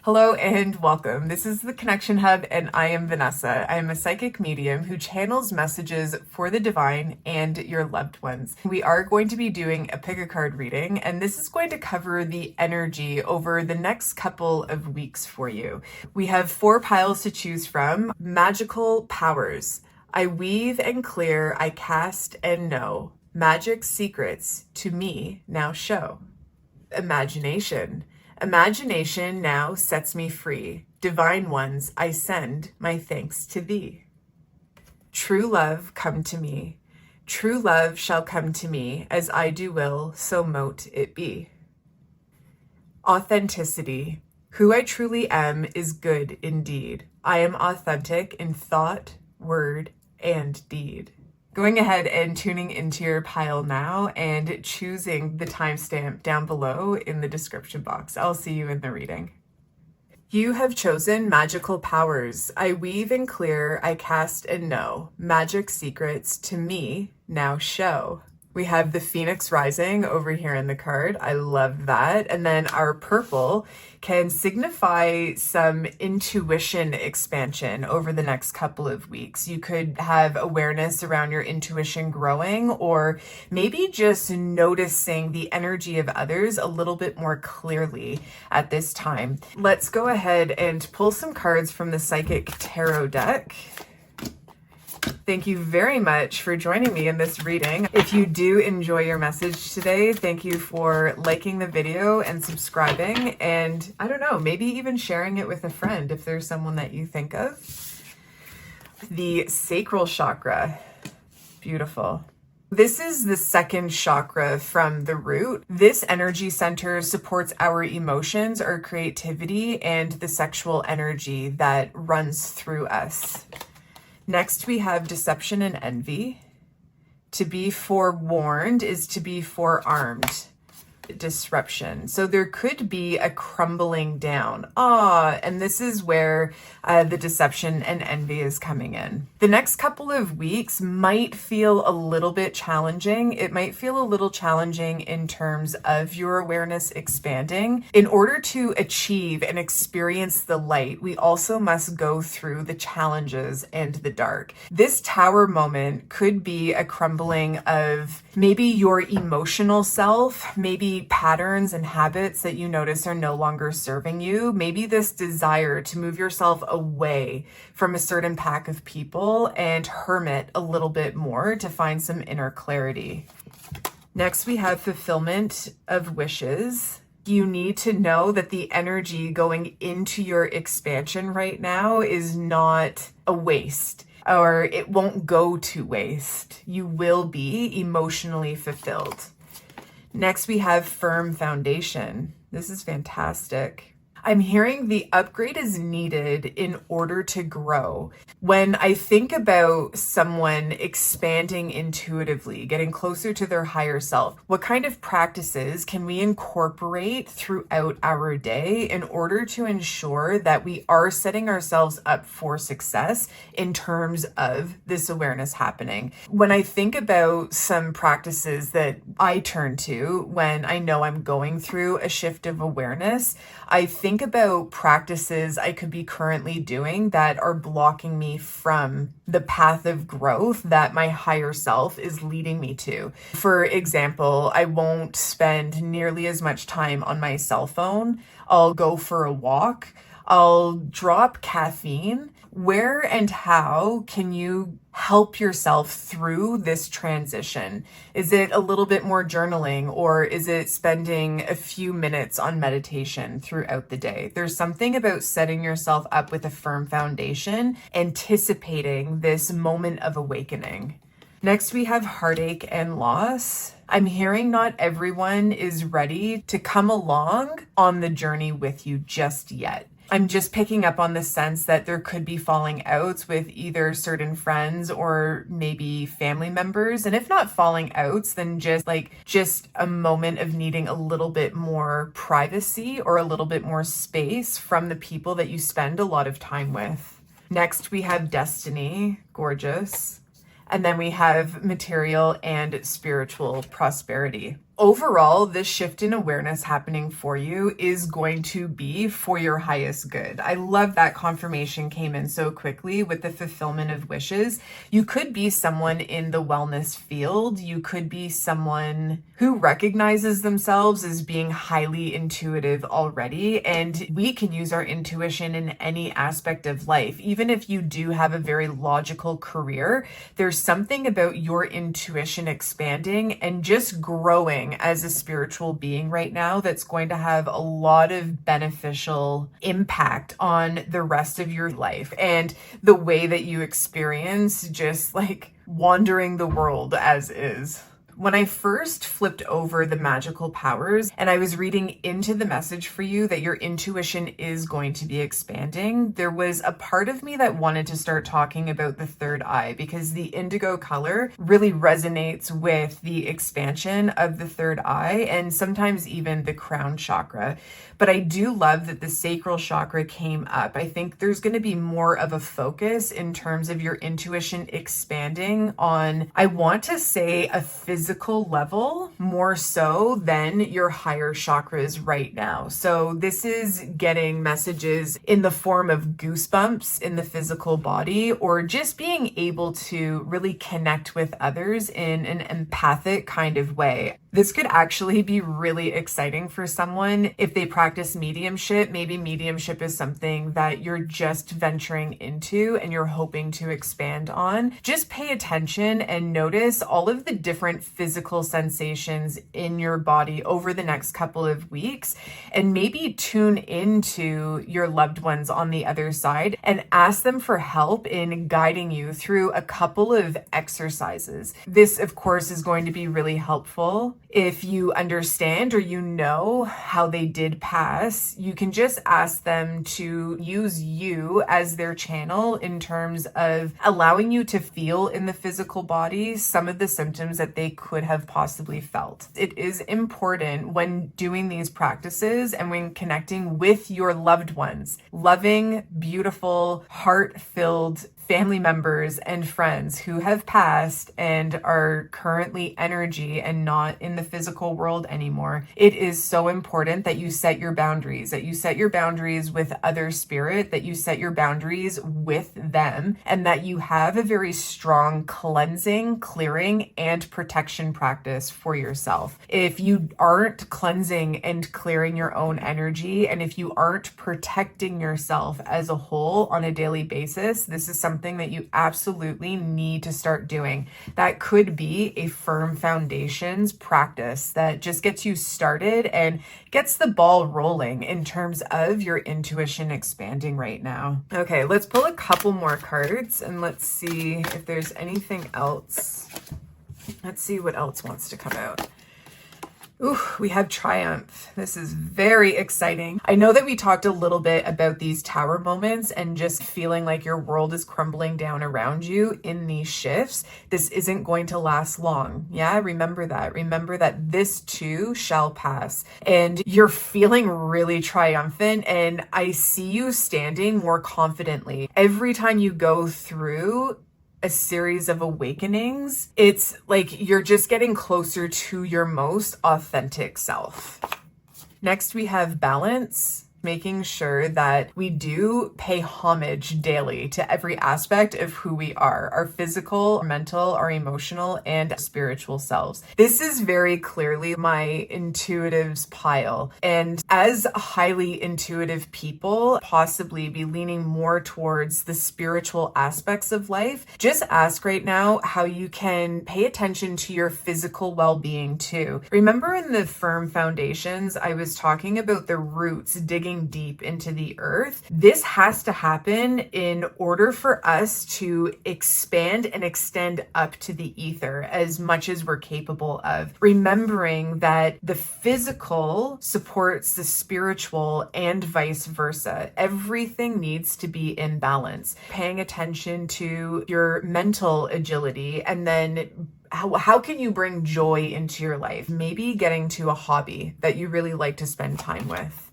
Hello and welcome. This is the Connection Hub and I am Vanessa. I am a psychic medium who channels messages for the divine and your loved ones. We are going to be doing a pick a card reading, and this is going to cover the energy over the next couple of weeks for you. We have 4 piles to choose from. Magical powers. I weave and clear, I cast and know. Magic secrets to me now show. Imagination. Imagination now sets me free. Divine ones, I send my thanks to thee. True love, come to me. True love shall come to me, as I do will, so mote it be. Authenticity. Who I truly am is good indeed. I am authentic in thought, word, and deed. Going ahead and tuning into your pile now and choosing the timestamp down below in the description box. I'll see you in the reading. You have chosen magical powers. I weave and clear, I cast and know. Magic secrets to me now show. We have the Phoenix rising over here in the card. I love that. And then our purple can signify some intuition expansion over the next couple of weeks. You could have awareness around your intuition growing, or maybe just noticing the energy of others a little bit more clearly at this time. Let's go ahead and pull some cards from the Psychic Tarot deck. Thank you very much for joining me in this reading. If you do enjoy your message today, thank you for liking the video and subscribing, and I don't know, maybe even sharing it with a friend if there's someone that you think of. The sacral chakra. Beautiful. This is the second chakra from the root. This energy center supports our emotions, our creativity, and the sexual energy that runs through us. Next, we have deception and envy. To be forewarned is to be forearmed. Disruption. So there could be a crumbling down. And this is where the deception and envy is coming in. The next couple of weeks might feel a little bit challenging. It might feel a little challenging in terms of your awareness expanding. In order to achieve and experience the light, we also must go through the challenges and the dark. This tower moment could be a crumbling of maybe your emotional self, maybe patterns and habits that you notice are no longer serving you. Maybe this desire to move yourself away from a certain pack of people and hermit a little bit more to find some inner clarity. Next, we have fulfillment of wishes. You need to know that the energy going into your expansion right now is not a waste, or it won't go to waste. You will be emotionally fulfilled. Next, we have firm foundation. This is fantastic. I'm hearing the upgrade is needed in order to grow. When I think about someone expanding intuitively, getting closer to their higher self, what kind of practices can we incorporate throughout our day in order to ensure that we are setting ourselves up for success in terms of this awareness happening? When I think about some practices that I turn to when I know I'm going through a shift of awareness, I think about practices I could be currently doing that are blocking me from the path of growth that my higher self is leading me to. For example, I won't spend nearly as much time on my cell phone. I'll go for a walk. I'll drop caffeine. Where and how can you help yourself through this transition? Is it a little bit more journaling, or is it spending a few minutes on meditation throughout the day? There's something about setting yourself up with a firm foundation, anticipating this moment of awakening. Next, we have heartache and loss. I'm hearing not everyone is ready to come along on the journey with you just yet. I'm just picking up on the sense that there could be falling outs with either certain friends or maybe family members. And if not falling outs, then just a moment of needing a little bit more privacy or a little bit more space from the people that you spend a lot of time with. Next, we have destiny. Gorgeous. And then we have material and spiritual prosperity. overall, this shift in awareness happening for you is going to be for your highest good. I love that confirmation came in so quickly with the fulfillment of wishes. You could be someone in the wellness field. You could be someone who recognizes themselves as being highly intuitive already. And we can use our intuition in any aspect of life. Even if you do have a very logical career, there's something about your intuition expanding and just growing as a spiritual being right now that's going to have a lot of beneficial impact on the rest of your life and the way that you experience just like wandering the world as is. When I first flipped over the magical powers and I was reading into the message for you that your intuition is going to be expanding, there was a part of me that wanted to start talking about the third eye because the indigo color really resonates with the expansion of the third eye and sometimes even the crown chakra. But I do love that the sacral chakra came up. I think there's going to be more of a focus in terms of your intuition expanding on, I want to say, a physical level more so than your higher chakras right now. So this is getting messages in the form of goosebumps in the physical body or just being able to really connect with others in an empathic kind of way. This could actually be really exciting for someone if they practice mediumship. Maybe mediumship is something that you're just venturing into and you're hoping to expand on. Just pay attention and notice all of the different physical sensations in your body over the next couple of weeks, and maybe tune into your loved ones on the other side and ask them for help in guiding you through a couple of exercises. This, of course, is going to be really helpful. If you understand or you know how they did pass, you can just ask them to use you as their channel in terms of allowing you to feel in the physical body some of the symptoms that they could have possibly felt. It is important when doing these practices and when connecting with your loved ones, loving, beautiful, heart-filled family members and friends who have passed and are currently energy and not in the physical world anymore. It is so important that you set your boundaries, that you set your boundaries with other spirit, that you set your boundaries with them, and that you have a very strong cleansing, clearing, and protection practice for yourself. If you aren't cleansing and clearing your own energy, and if you aren't protecting yourself as a whole on a daily basis, this is something that you absolutely need to start doing. That could be a firm foundations practice that just gets you started and gets the ball rolling in terms of your intuition expanding right now. Okay, let's pull a couple more cards and let's see if there's anything else. Let's see what else wants to come out. Ooh, we have Triumph. This is very exciting. I know that we talked a little bit about these tower moments and just feeling like your world is crumbling down around you in these shifts. This isn't going to last long. Yeah, remember that. Remember that this too shall pass. And you're feeling really triumphant, and I see you standing more confidently. Every time you go through a series of awakenings, it's like you're just getting closer to your most authentic self. Next, we have Balance. Making sure that we do pay homage daily to every aspect of who we are, our physical, our mental, our emotional, and spiritual selves. This is very clearly my intuitives pile. And as highly intuitive people, possibly be leaning more towards the spiritual aspects of life, just ask right now how you can pay attention to your physical well-being too. Remember in the firm foundations, I was talking about the roots digging deep into the earth. This has to happen in order for us to expand and extend up to the ether as much as we're capable of. Remembering that the physical supports the spiritual and vice versa. Everything needs to be in balance. Paying attention to your mental agility, and then how can you bring joy into your life? Maybe getting to a hobby that you really like to spend time with.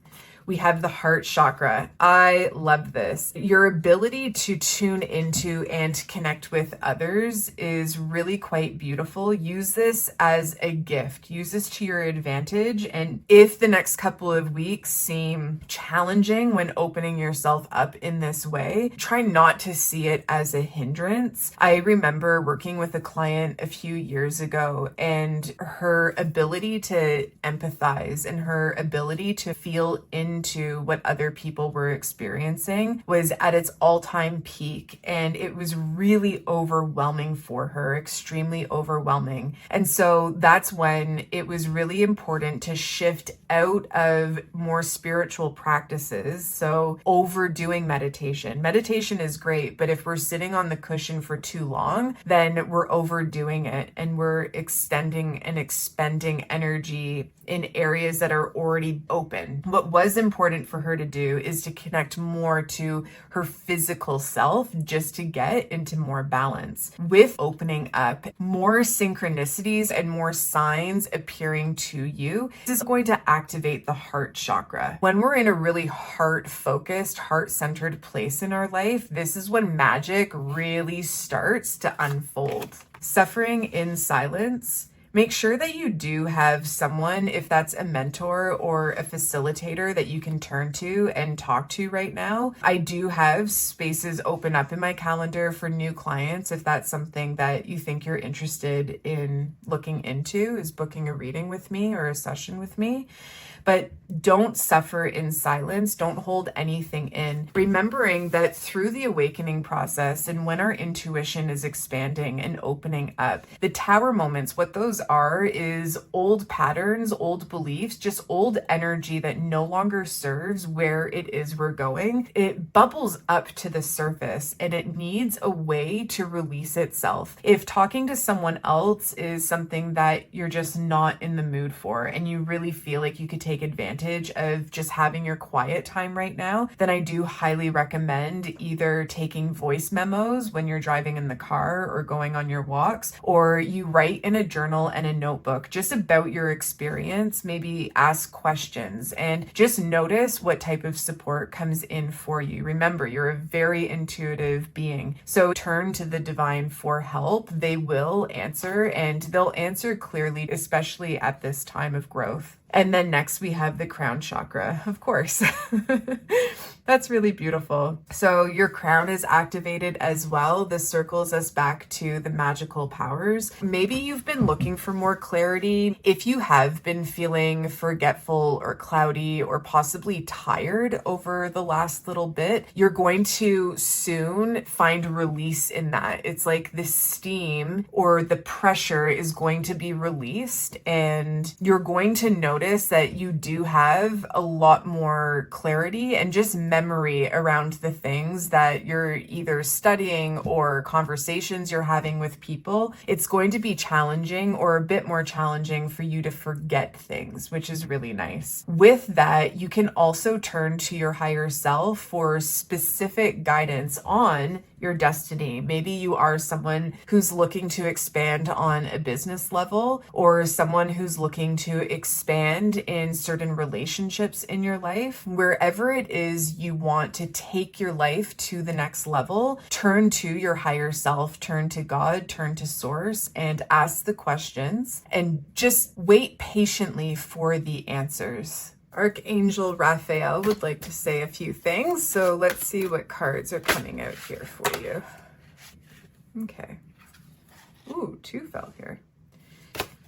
we have the heart chakra. I love this. Your ability to tune into and connect with others is really quite beautiful. Use this as a gift. Use this to your advantage. And if the next couple of weeks seem challenging when opening yourself up in this way, try not to see it as a hindrance. I remember working with a client a few years ago, and her ability to empathize and her ability to feel into what other people were experiencing was at its all-time peak, and it was really overwhelming for her, extremely overwhelming. And so that's when it was really important to shift out of more spiritual practices. So overdoing meditation. Meditation is great, but if we're sitting on the cushion for too long, then we're overdoing it and we're extending and expending energy in areas that are already open. What was important for her to do is to connect more to her physical self just to get into more balance. With opening up, more synchronicities and more signs appearing to you, this is going to activate the heart chakra. When we're in a really heart-focused, heart-centered place in our life, this is when magic really starts to unfold. Suffering in silence. Make sure that you do have someone, if that's a mentor or a facilitator, that you can turn to and talk to right now. I do have spaces open up in my calendar for new clients. If that's something that you think you're interested in looking into, is booking a reading with me or a session with me. But don't suffer in silence. Don't hold anything in. Remembering that through the awakening process and when our intuition is expanding and opening up, the tower moments, what those are is old patterns, old beliefs, just old energy that no longer serves where it is we're going. It bubbles up to the surface and it needs a way to release itself. If talking to someone else is something that you're just not in the mood for and you really feel like you could take advantage of just having your quiet time right now, then I do highly recommend either taking voice memos when you're driving in the car or going on your walks, or you write in a journal and a notebook just about your experience, maybe ask questions and just notice what type of support comes in for you. Remember, you're a very intuitive being, so turn to the divine for help. They will answer, and they'll answer clearly, especially at this time of growth. And then next we have the crown chakra, of course. That's really beautiful. So your crown is activated as well. This circles us back to the magical powers. Maybe you've been looking for more clarity. If you have been feeling forgetful or cloudy or possibly tired over the last little bit, you're going to soon find release in that. It's like the steam or the pressure is going to be released, and you're going to notice that you do have a lot more clarity and just memory around the things that you're either studying or conversations you're having with people. It's going to be challenging, or a bit more challenging, for you to forget things, which is really nice. With that, you can also turn to your higher self for specific guidance on your destiny. Maybe you are someone who's looking to expand on a business level, or someone who's looking to expand in certain relationships in your life. Wherever it is you want to take your life to the next level, turn to your higher self, turn to God, turn to source, and ask the questions and just wait patiently for the answers. Archangel Raphael would like to say a few things, so let's see what cards are coming out here for you. Okay. Ooh, 2 fell here.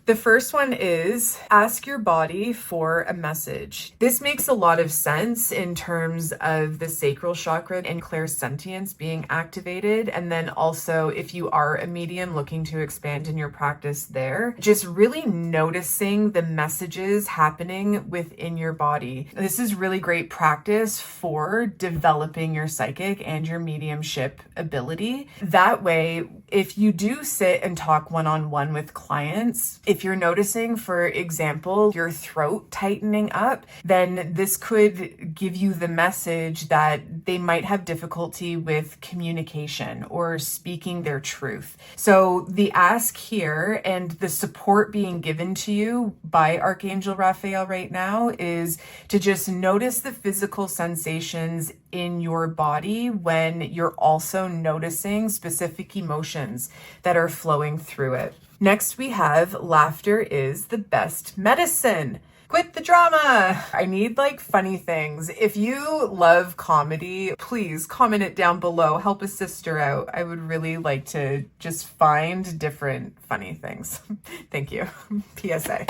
The first one is ask your body for a message. This makes a lot of sense in terms of the sacral chakra and clairsentience being activated. And then also, if you are a medium looking to expand in your practice there, just really noticing the messages happening within your body. This is really great practice for developing your psychic and your mediumship ability. That way, if you do sit and talk one-on-one with clients, if If you're noticing, for example, your throat tightening up, then this could give you the message that they might have difficulty with communication or speaking their truth. So the ask here and the support being given to you by Archangel Raphael right now is to just notice the physical sensations in your body when you're also noticing specific emotions that are flowing through it. Next, we have laughter is the best medicine. Quit the drama. I need like funny things. If you love comedy, please comment it down below. Help a sister out. I would really like to just find different funny things. Thank you. PSA.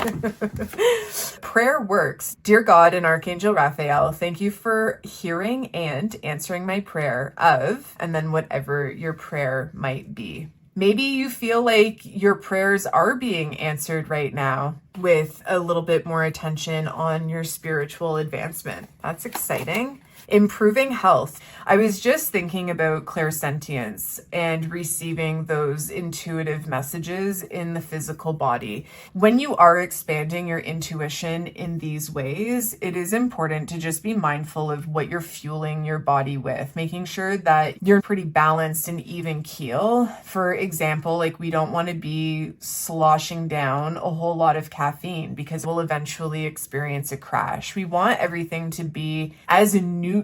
Prayer works. Dear God and Archangel Raphael, thank you for hearing and answering my prayer of, and then whatever your prayer might be. Maybe you feel like your prayers are being answered right now with a little bit more attention on your spiritual advancement. That's exciting. Improving health. I was just thinking about clairsentience and receiving those intuitive messages in the physical body. When you are expanding your intuition in these ways, it is important to just be mindful of what you're fueling your body with, making sure that you're pretty balanced and even keel. For example, like we don't want to be sloshing down a whole lot of caffeine because we'll eventually experience a crash. We want everything to be as neutral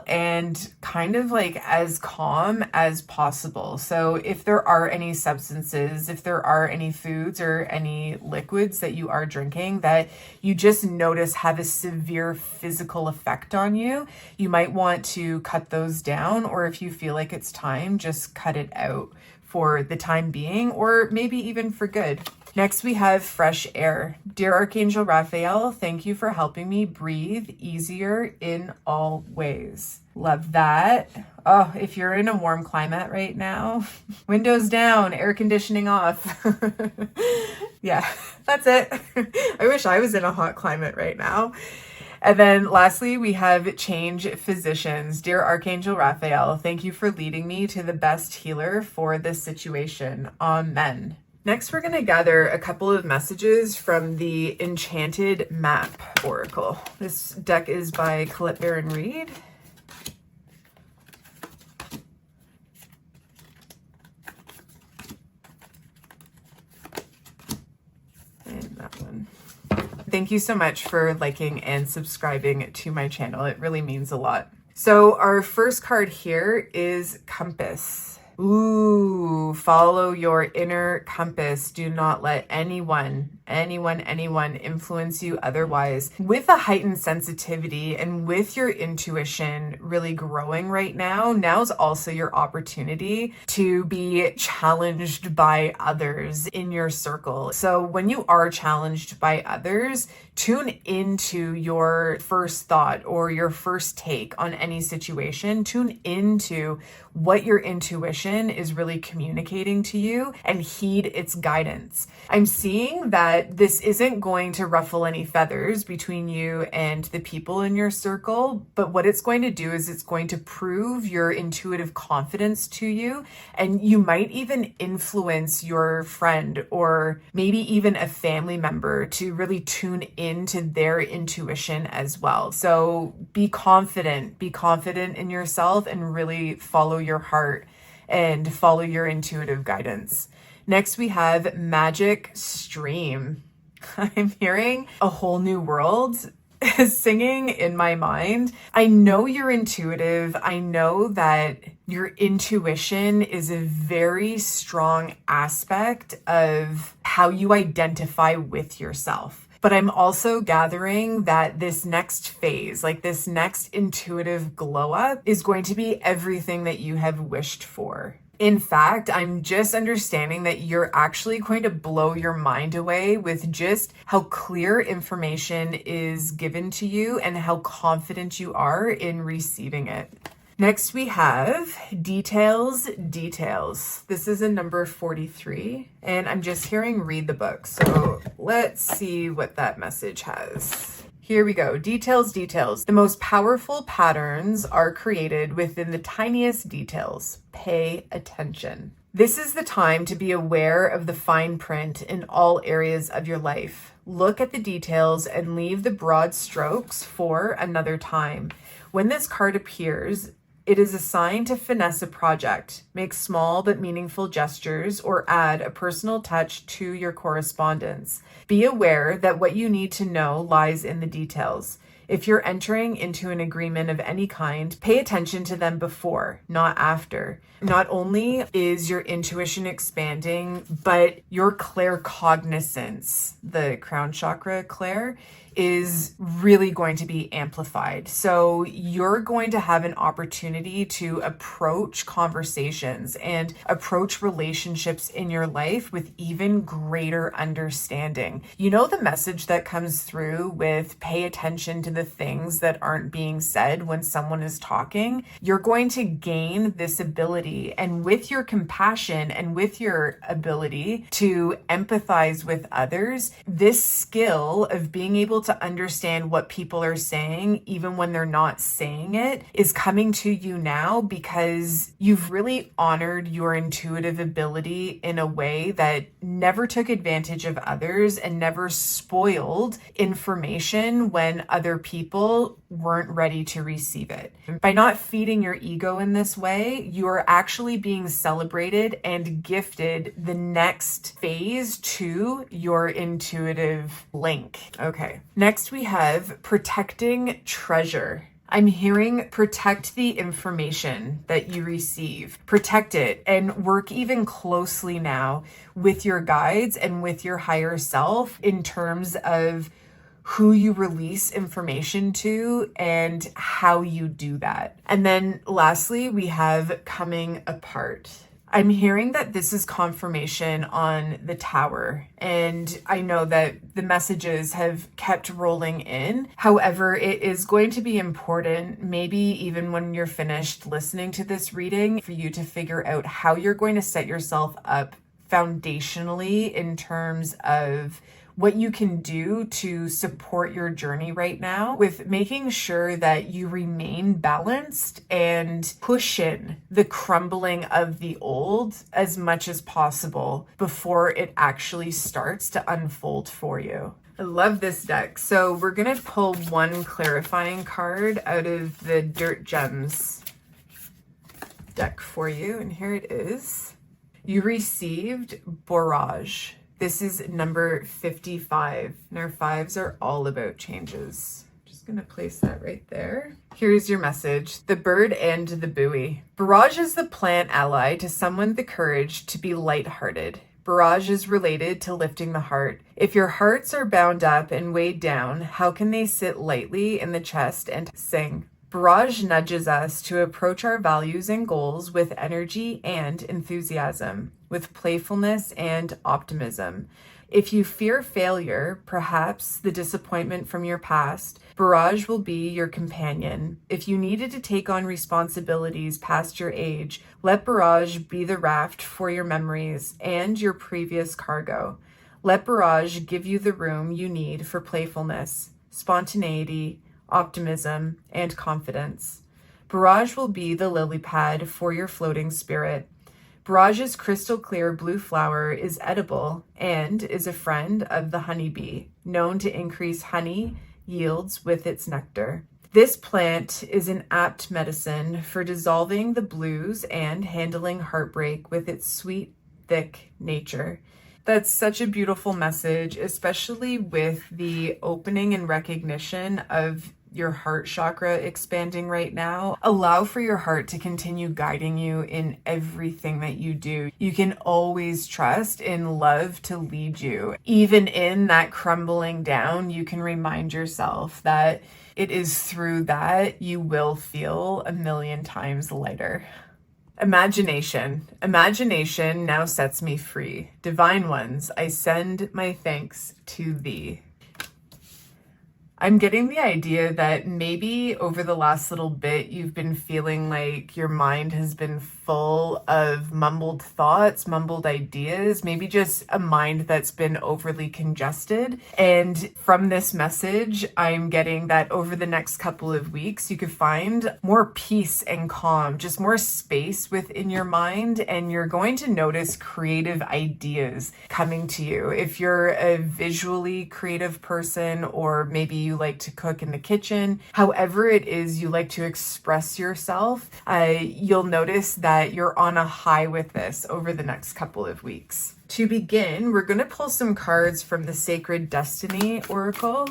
and kind of like as calm as possible. So if there are any substances, if there are any foods or any liquids that you are drinking that you just notice have a severe physical effect on you, you might want to cut those down, or if you feel like it's time, just cut it out for the time being, or maybe even for good. Next, we have fresh air. Dear Archangel Raphael, thank you for helping me breathe easier in all ways. Love that. Oh, if you're in a warm climate right now, windows down, air conditioning off. Yeah, that's it. I wish I was in a hot climate right now. And then lastly, we have change physicians. Dear Archangel Raphael, thank you for leading me to the best healer for this situation. Amen. Next, we're going to gather a couple of messages from the Enchanted Map Oracle. This deck is by Colette Baron Reed. And that one. Thank you so much for liking and subscribing to my channel. It really means a lot. So our first card here is Compass. Ooh, follow your inner compass. Do not let anyone influence you otherwise. With a heightened sensitivity and with your intuition really growing right now, now's also your opportunity to be challenged by others in your circle. So when you are challenged by others, tune into your first thought or your first take on any situation. Tune into what your intuition is really communicating to you and heed its guidance. I'm seeing that this isn't going to ruffle any feathers between you and the people in your circle, but what it's going to do is it's going to prove your intuitive confidence to you, and you might even influence your friend or maybe even a family member to really tune into their intuition as well. So be confident in yourself and really follow your heart and follow your intuitive guidance. Next, we have Magic Stream. I'm hearing a whole new world singing in my mind. I know you're intuitive. I know that your intuition is a very strong aspect of how you identify with yourself. But I'm also gathering that this next phase, like this next intuitive glow up, is going to be everything that you have wished for. In fact, I'm just understanding that you're actually going to blow your mind away with just how clear information is given to you and how confident you are in receiving it. Next, we have details. This is a number 43, and I'm just hearing read the book. So let's see what that message has. Here we go. Details. The most powerful patterns are created within the tiniest details. Pay attention. This is the time to be aware of the fine print in all areas of your life. Look at the details and leave the broad strokes for another time. When this card appears, it is a sign to finesse a project, make small but meaningful gestures, or add a personal touch to your correspondence. Be aware that what you need to know lies in the details. If you're entering into an agreement of any kind, pay attention to them before, not after. Not only is your intuition expanding, but your claircognizance, the crown chakra clair, is really going to be amplified. So you're going to have an opportunity to approach conversations and approach relationships in your life with even greater understanding. You know, the message that comes through with pay attention to the things that aren't being said when someone is talking. You're going to gain this ability, and with your compassion and with your ability to empathize with others, this skill of being able to understand what people are saying, even when they're not saying it, is coming to you now because you've really honored your intuitive ability in a way that never took advantage of others and never spoiled information when other people weren't ready to receive it. By not feeding your ego in this way, you are actually being celebrated and gifted the next phase to your intuitive link. Okay. Next we have protecting treasure. I'm hearing protect the information that you receive. Protect it and work even closely now with your guides and with your higher self in terms of who you release information to and how you do that. And then lastly, we have coming apart. I'm hearing that this is confirmation on the tower, and I know that the messages have kept rolling in. However, it is going to be important, maybe even when you're finished listening to this reading, for you to figure out how you're going to set yourself up foundationally in terms of what you can do to support your journey right now, with making sure that you remain balanced and cushion the crumbling of the old as much as possible before it actually starts to unfold for you. I love this deck. So we're gonna pull one clarifying card out of the Dirt Gems deck for you, and here it is. You received Barrage. This is number 55, and our 5s are all about changes. Just gonna place that right there. Here's your message: the bird and the buoy. Barrage is the plant ally to summon the courage to be lighthearted. Barrage is related to lifting the heart. If your hearts are bound up and weighed down, how can they sit lightly in the chest and sing? Barrage nudges us to approach our values and goals with energy and enthusiasm, with playfulness and optimism. If you fear failure, perhaps the disappointment from your past, Barrage will be your companion. If you needed to take on responsibilities past your age, let Barrage be the raft for your memories and your previous cargo. Let Barrage give you the room you need for playfulness, spontaneity, optimism, and confidence. Barrage will be the lily pad for your floating spirit. Barrage's crystal clear blue flower is edible and is a friend of the honeybee, known to increase honey yields with its nectar. This plant is an apt medicine for dissolving the blues and handling heartbreak with its sweet, thick nature. That's such a beautiful message, especially with the opening and recognition of your heart chakra expanding right now. Allow for your heart to continue guiding you in everything that you do. You can always trust in love to lead you. Even in that crumbling down, you can remind yourself that it is through that you will feel a million times lighter. Imagination. Imagination now sets me free. Divine ones, I send my thanks to thee. I'm getting the idea that maybe over the last little bit, you've been feeling like your mind has been full of mumbled thoughts, mumbled ideas, maybe just a mind that's been overly congested. And from this message, I'm getting that over the next couple of weeks, you could find more peace and calm, just more space within your mind. And you're going to notice creative ideas coming to you. If you're a visually creative person, or maybe you like to cook in the kitchen, however it is you like to express yourself, you'll notice that you're on a high with this over the next couple of weeks. To begin, we're going to pull some cards from the Sacred Destiny Oracle.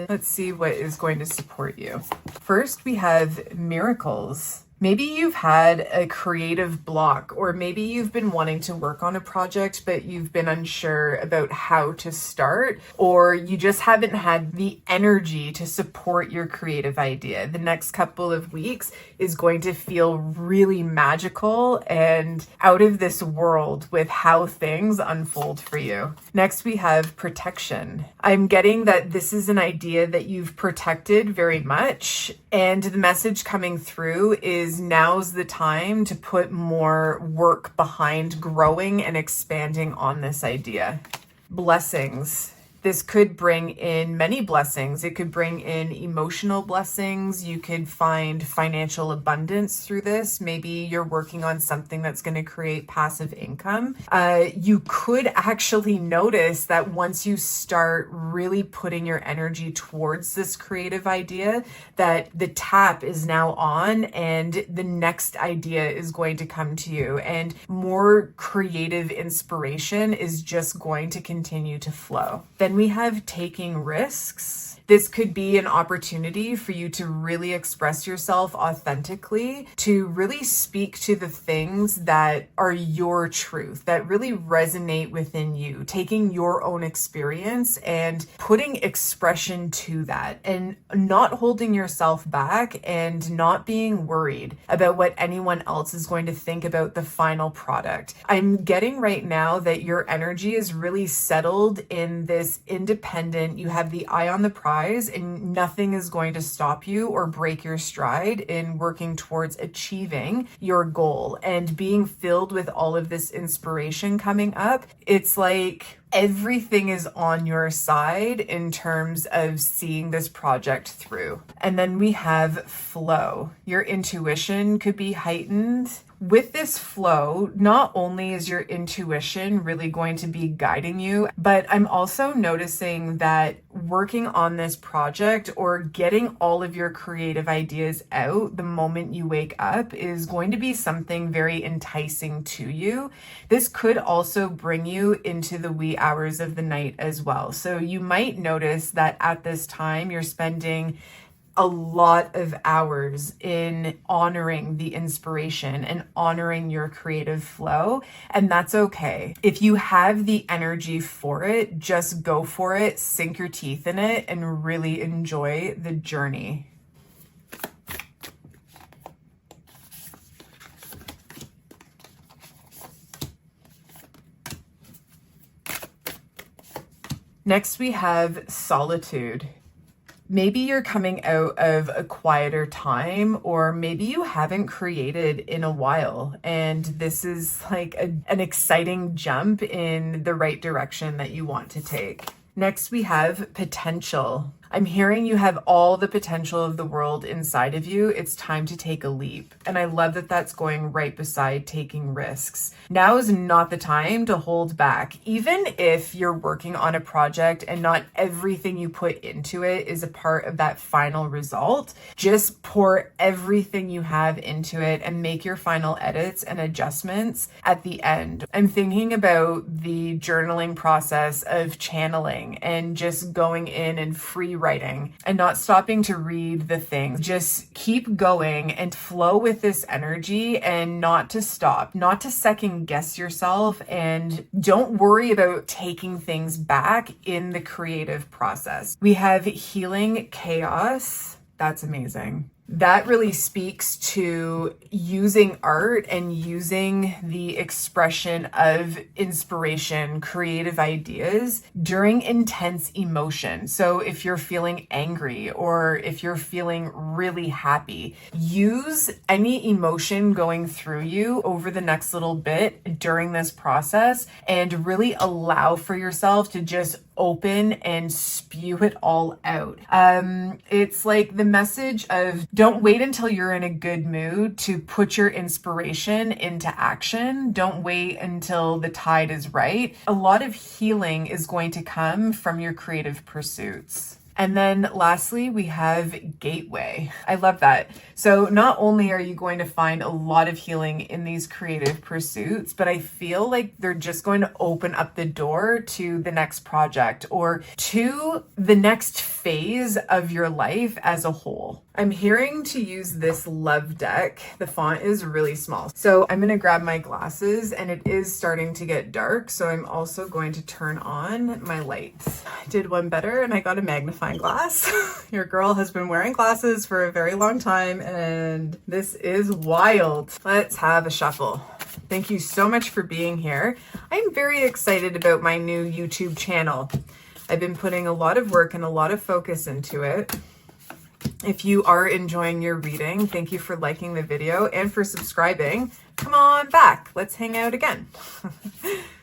Let's see what is going to support you. First, we have miracles. Maybe you've had a creative block, or maybe you've been wanting to work on a project, but you've been unsure about how to start, or you just haven't had the energy to support your creative idea. The next couple of weeks is going to feel really magical and out of this world with how things unfold for you. Next, we have protection. I'm getting that this is an idea that you've protected very much, and the message coming through is now's the time to put more work behind growing and expanding on this idea. Blessings. This could bring in many blessings. It could bring in emotional blessings. You could find financial abundance through this. Maybe you're working on something that's going to create passive income. You could actually notice that once you start really putting your energy towards this creative idea, that the tap is now on and the next idea is going to come to you, and more creative inspiration is just going to continue to flow. Then we have taking risks. This could be an opportunity for you to really express yourself authentically, to really speak to the things that are your truth, that really resonate within you, taking your own experience and putting expression to that, and not holding yourself back and not being worried about what anyone else is going to think about the final product. I'm getting right now that your energy is really settled in this independent, you have the eye on the prize, and nothing is going to stop you or break your stride in working towards achieving your goal and being filled with all of this inspiration coming up. It's like everything is on your side in terms of seeing this project through. And then we have flow. Your intuition could be heightened. With this flow, not only is your intuition really going to be guiding you, but I'm also noticing that working on this project or getting all of your creative ideas out the moment you wake up is going to be something very enticing to you. This could also bring you into the wee hours of the night as well. So you might notice that at this time you're spending a lot of hours in honoring the inspiration and honoring your creative flow, and that's okay. If you have the energy for it, just go for it, sink your teeth in it, and really enjoy the journey. Next, we have solitude. Maybe you're coming out of a quieter time, or maybe you haven't created in a while, and this is like an exciting jump in the right direction that you want to take. Next, we have potential. I'm hearing you have all the potential of the world inside of you. It's time to take a leap. And I love that that's going right beside taking risks. Now is not the time to hold back. Even if you're working on a project and not everything you put into it is a part of that final result, just pour everything you have into it and make your final edits and adjustments at the end. I'm thinking about the journaling process of channeling and just going in and free writing and not stopping to read the things. Just keep going and flow with this energy, and not to stop, not to second guess yourself, and don't worry about taking things back in the creative process. We have healing chaos. That's amazing. that really speaks to using art and using the expression of inspiration, creative ideas during intense emotion. So if you're feeling angry or if you're feeling really happy, use any emotion going through you over the next little bit during this process and really allow for yourself to just open and spew it all out. It's like the message of don't wait until you're in a good mood to put your inspiration into action. Don't wait until the tide is right. A lot of healing is going to come from your creative pursuits. And then lastly, we have gateway. I love that. So not only are you going to find a lot of healing in these creative pursuits, but I feel like they're just going to open up the door to the next project or to the next phase of your life as a whole. I'm hearing to use this love deck. The font is really small. So I'm going to grab my glasses and it is starting to get dark. So I'm also going to turn on my lights. I did one better and I got a magnifying glass. Your girl has been wearing glasses for a very long time and this is wild. Let's have a shuffle. Thank you so much for being here. I'm very excited about my new YouTube channel. I've been putting a lot of work and a lot of focus into it. If you are enjoying your reading, thank you for liking the video and for subscribing. Come on back. Let's hang out again.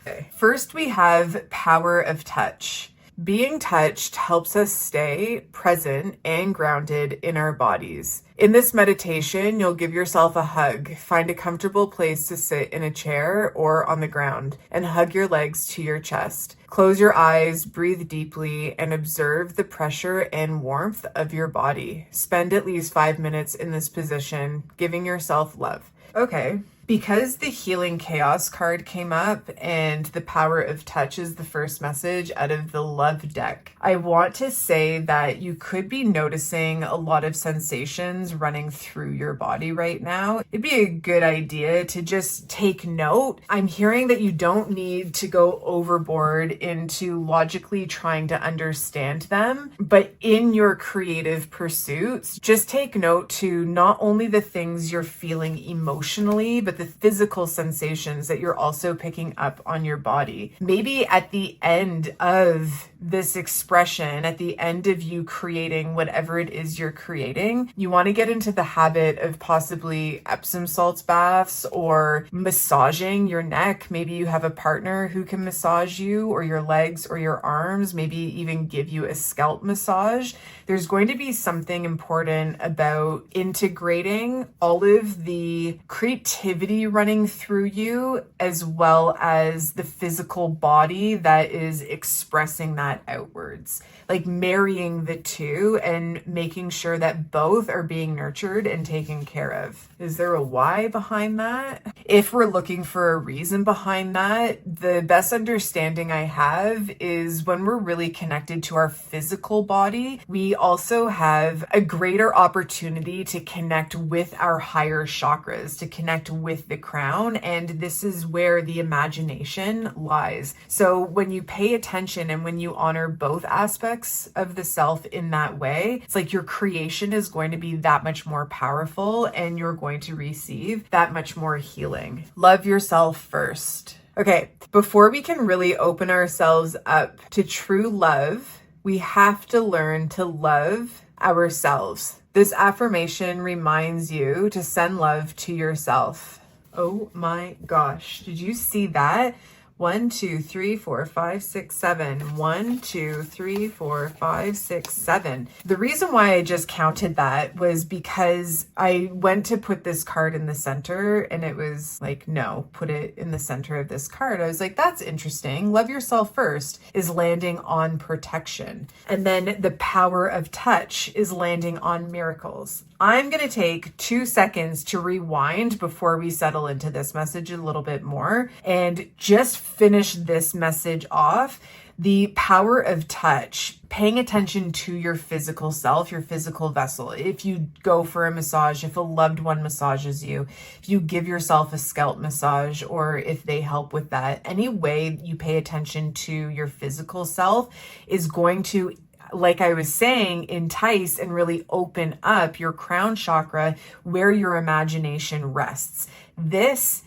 Okay. First, we have power of touch. Being touched helps us stay present and grounded in our bodies. In this meditation, you'll give yourself a hug. Find a comfortable place to sit in a chair or on the ground and hug your legs to your chest. Close your eyes, breathe deeply, and observe the pressure and warmth of your body. Spend at least 5 minutes in this position, giving yourself love. Okay. Because the Healing Chaos card came up and the power of touch is the first message out of the love deck, I want to say that you could be noticing a lot of sensations running through your body right now. It'd be a good idea to just take note. I'm hearing that you don't need to go overboard into logically trying to understand them, but in your creative pursuits, just take note to not only the things you're feeling emotionally, but the physical sensations that you're also picking up on your body. Maybe at the end of this expression, at the end of you creating whatever it is you're creating, you want to get into the habit of possibly Epsom salts baths or massaging your neck. Maybe you have a partner who can massage you or your legs or your arms, maybe even give you a scalp massage. There's going to be something important about integrating all of the creativity running through you as well as the physical body that is expressing that outwards. Like marrying the two and making sure that both are being nurtured and taken care of. Is there a why behind that? If we're looking for a reason behind that, the best understanding I have is when we're really connected to our physical body, we also have a greater opportunity to connect with our higher chakras, to connect with the crown. And this is where the imagination lies. So when you pay attention and when you honor both aspects of the self in that way, it's like your creation is going to be that much more powerful and you're going to receive that much more healing. Love yourself first. Okay, before we can really open ourselves up to true love, we have to learn to love ourselves. This affirmation reminds you to send love to yourself. Oh my gosh, did you see that? 1, 2, 3, 4, 5, 6, 7. 1, 2, 3, 4, 5, 6, 7. The reason why I just counted that was because I went to put this card in the center and it was like, no, put it in the center of this card. I was like, that's interesting. Love yourself first is landing on protection. And then the power of touch is landing on miracles. I'm going to take 2 seconds to rewind before we settle into this message a little bit more and just finish this message off. The power of touch, paying attention to your physical self, your physical vessel. If you go for a massage, if a loved one massages you, if you give yourself a scalp massage, or if they help with that, any way you pay attention to your physical self is going to like I was saying, entice and really open up your crown chakra where your imagination rests. This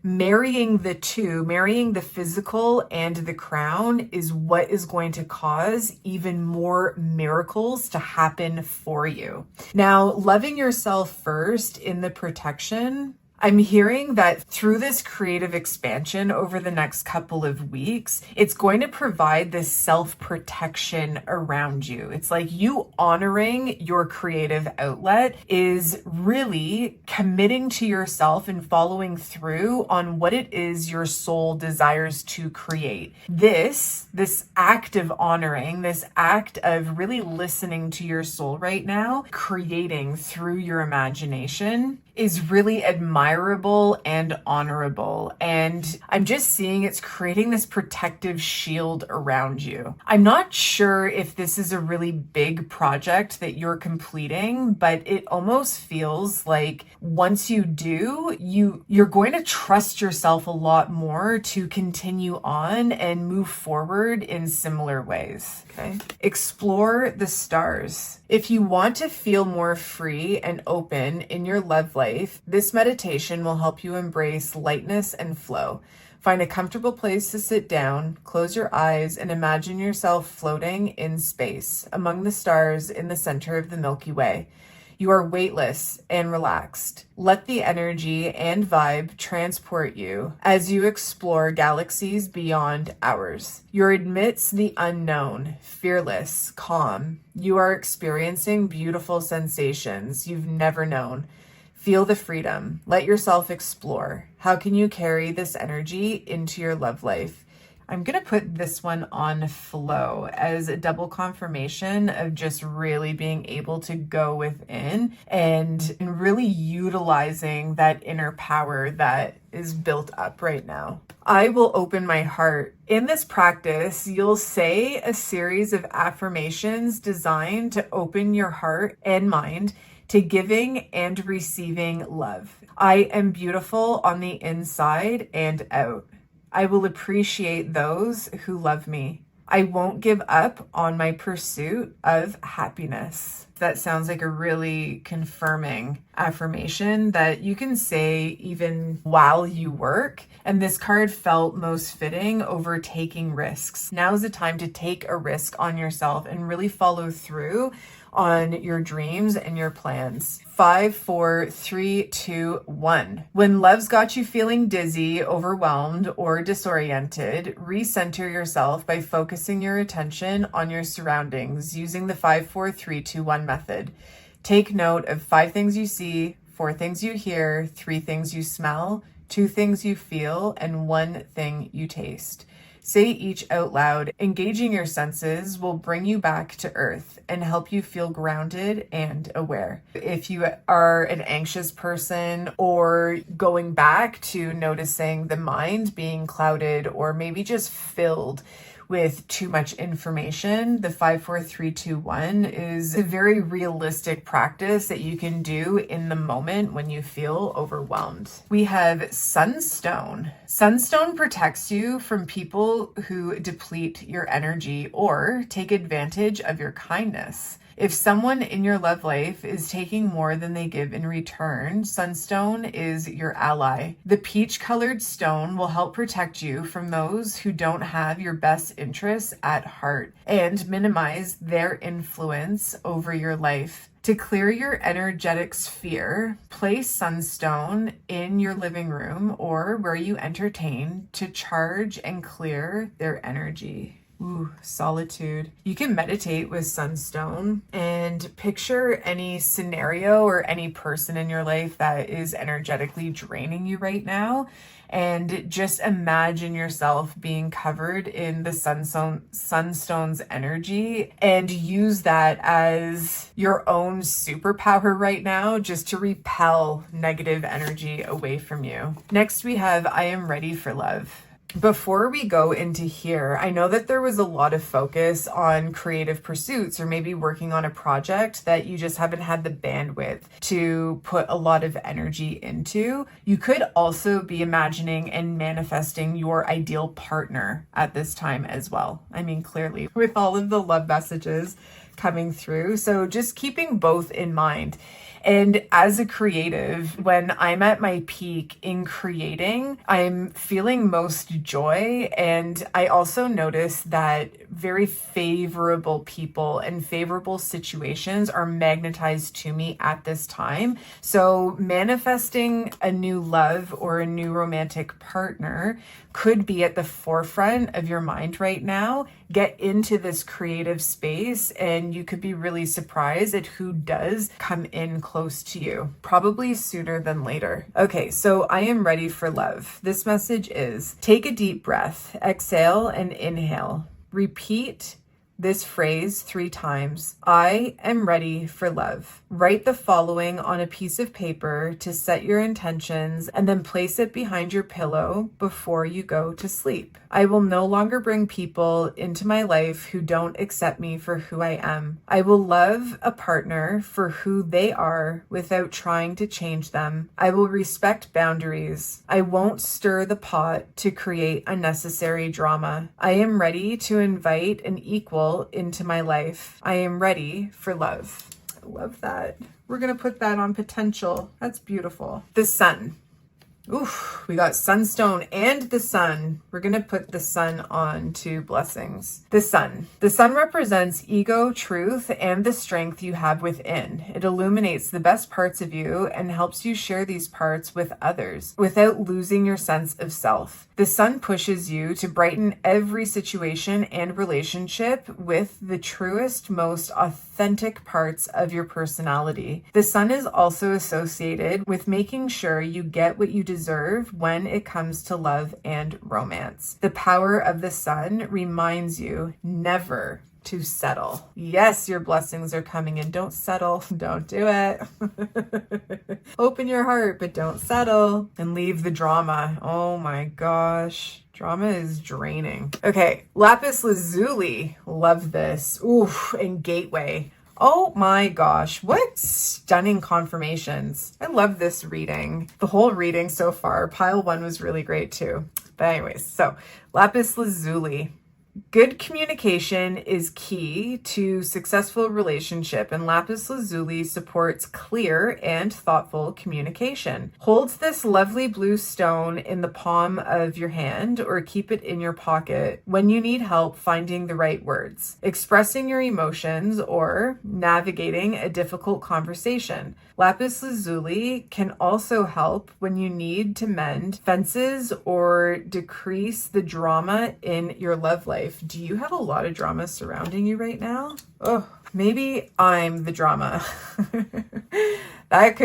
marrying the two, marrying the physical and the crown, is what is going to cause even more miracles to happen for you. Now, loving yourself first in the protection, I'm hearing that through this creative expansion over the next couple of weeks, it's going to provide this self-protection around you. It's like you honoring your creative outlet is really committing to yourself and following through on what it is your soul desires to create. This act of honoring, this act of really listening to your soul right now, creating through your imagination, is really admirable and honorable. And I'm just seeing it's creating this protective shield around you. I'm not sure if this is a really big project that you're completing, but it almost feels like once you do, you're going to trust yourself a lot more to continue on and move forward in similar ways. Okay. Explore the stars. If you want to feel more free and open in your love life, this meditation will help you embrace lightness and flow. Find a comfortable place to sit down, close your eyes, and imagine yourself floating in space among the stars in the center of the Milky Way. You are weightless and relaxed. Let the energy and vibe transport you as you explore galaxies beyond ours. You're amidst the unknown, fearless, calm. You are experiencing beautiful sensations you've never known. Feel the freedom. Let yourself explore. How can you carry this energy into your love life? I'm going to put this one on flow as a double confirmation of just really being able to go within and really utilizing that inner power that is built up right now. I will open my heart. In this practice, you'll say a series of affirmations designed to open your heart and mind to giving and receiving love. I am beautiful on the inside and out. I will appreciate those who love me. I won't give up on my pursuit of happiness. That sounds like a really confirming affirmation that you can say even while you work. And this card felt most fitting over taking risks. Now's the time to take a risk on yourself and really follow through on your dreams and your plans. 5, 4, 3, 2, 1. When love's got you feeling dizzy, overwhelmed, or disoriented, recenter yourself by focusing your attention on your surroundings using the 5, 4, 3, 2, 1 method. Take note of 5 things you see, 4 things you hear, 3 things you smell, 2 things you feel, and 1 thing you taste. Say each out loud. Engaging your senses will bring you back to earth and help you feel grounded and aware. If you are an anxious person or going back to noticing the mind being clouded or maybe just filled with too much information, the 5, 4, 3, 2, 1 is a very realistic practice that you can do in the moment when you feel overwhelmed. We have Sunstone. Sunstone protects you from people who deplete your energy or take advantage of your kindness. If someone in your love life is taking more than they give in return, Sunstone is your ally. The peach-colored stone will help protect you from those who don't have your best interests at heart and minimize their influence over your life. To clear your energetic sphere, place Sunstone in your living room or where you entertain to charge and clear their energy. Ooh, solitude. You can meditate with Sunstone and picture any scenario or any person in your life that is energetically draining you right now. And just imagine yourself being covered in the Sunstone's energy and use that as your own superpower right now, just to repel negative energy away from you. Next, we have I Am Ready for Love. before we go into here, I know that there was a lot of focus on creative pursuits or maybe working on a project that you just haven't had the bandwidth to put a lot of energy into. You could also be imagining and manifesting your ideal partner at this time as well. I mean, clearly, with all of the love messages coming through. So just keeping both in mind. And as a creative, when I'm at my peak in creating, I'm feeling most joy. And I also notice that very favorable people and favorable situations are magnetized to me at this time. So manifesting a new love or a new romantic partner could be at the forefront of your mind right now. Get into this creative space and you could be really surprised at who does come in close to you, probably sooner than later. Okay, so I am ready for love. This message is: take a deep breath, exhale and inhale. Repeat this phrase 3 times. I am ready for love. Write the following on a piece of paper to set your intentions and then place it behind your pillow before you go to sleep. I will no longer bring people into my life who don't accept me for who I am. I will love a partner for who they are without trying to change them. I will respect boundaries. I won't stir the pot to create unnecessary drama. I am ready to invite an equal into my life. I am ready for love. I love that. We're going to put that on potential. That's beautiful. The sun. Oof, we got sunstone and the sun. We're going to put the sun on to blessings. The sun. The sun represents ego, truth, and the strength you have within. It illuminates the best parts of you and helps you share these parts with others without losing your sense of self. The sun pushes you to brighten every situation and relationship with the truest, most authentic parts of your personality. The sun is also associated with making sure you get what you deserve when it comes to love and romance. The power of the sun reminds you never to settle. Yes, your blessings are coming in. Don't settle. Don't do it. Open your heart, but don't settle and leave the drama. Oh my gosh. Drama is draining. Okay. Lapis lazuli. Love this. Oof. And gateway. Oh my gosh, what stunning confirmations. I love this reading. The whole reading so far. Pile 1 was really great too. But anyways, so lapis lazuli. Good communication is key to successful relationship, and lapis lazuli supports clear and thoughtful communication. Hold this lovely blue stone in the palm of your hand or keep it in your pocket when you need help finding the right words, expressing your emotions, or navigating a difficult conversation. Lapis lazuli can also help when you need to mend fences or decrease the drama in your love life. Do you have a lot of drama surrounding you right now? Oh, maybe I'm the drama. That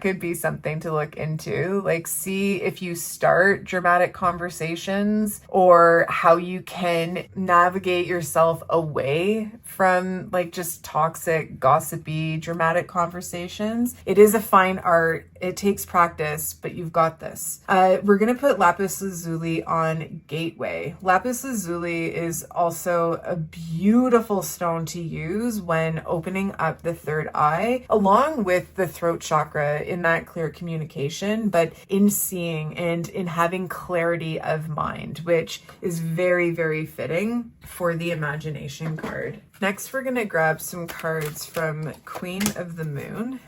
could be something to look into. Like, see if you start dramatic conversations or how you can navigate yourself away from like just toxic, gossipy, dramatic conversations. It is a fine art. It takes practice, but you've got this. We're going to put lapis lazuli on gateway. Lapis lazuli is also a beautiful stone to use when opening up the third eye, along with the throat chakra in that clear communication, but in seeing and in having clarity of mind, which is very, very fitting for the imagination card. Next, we're going to grab some cards from Queen of the Moon.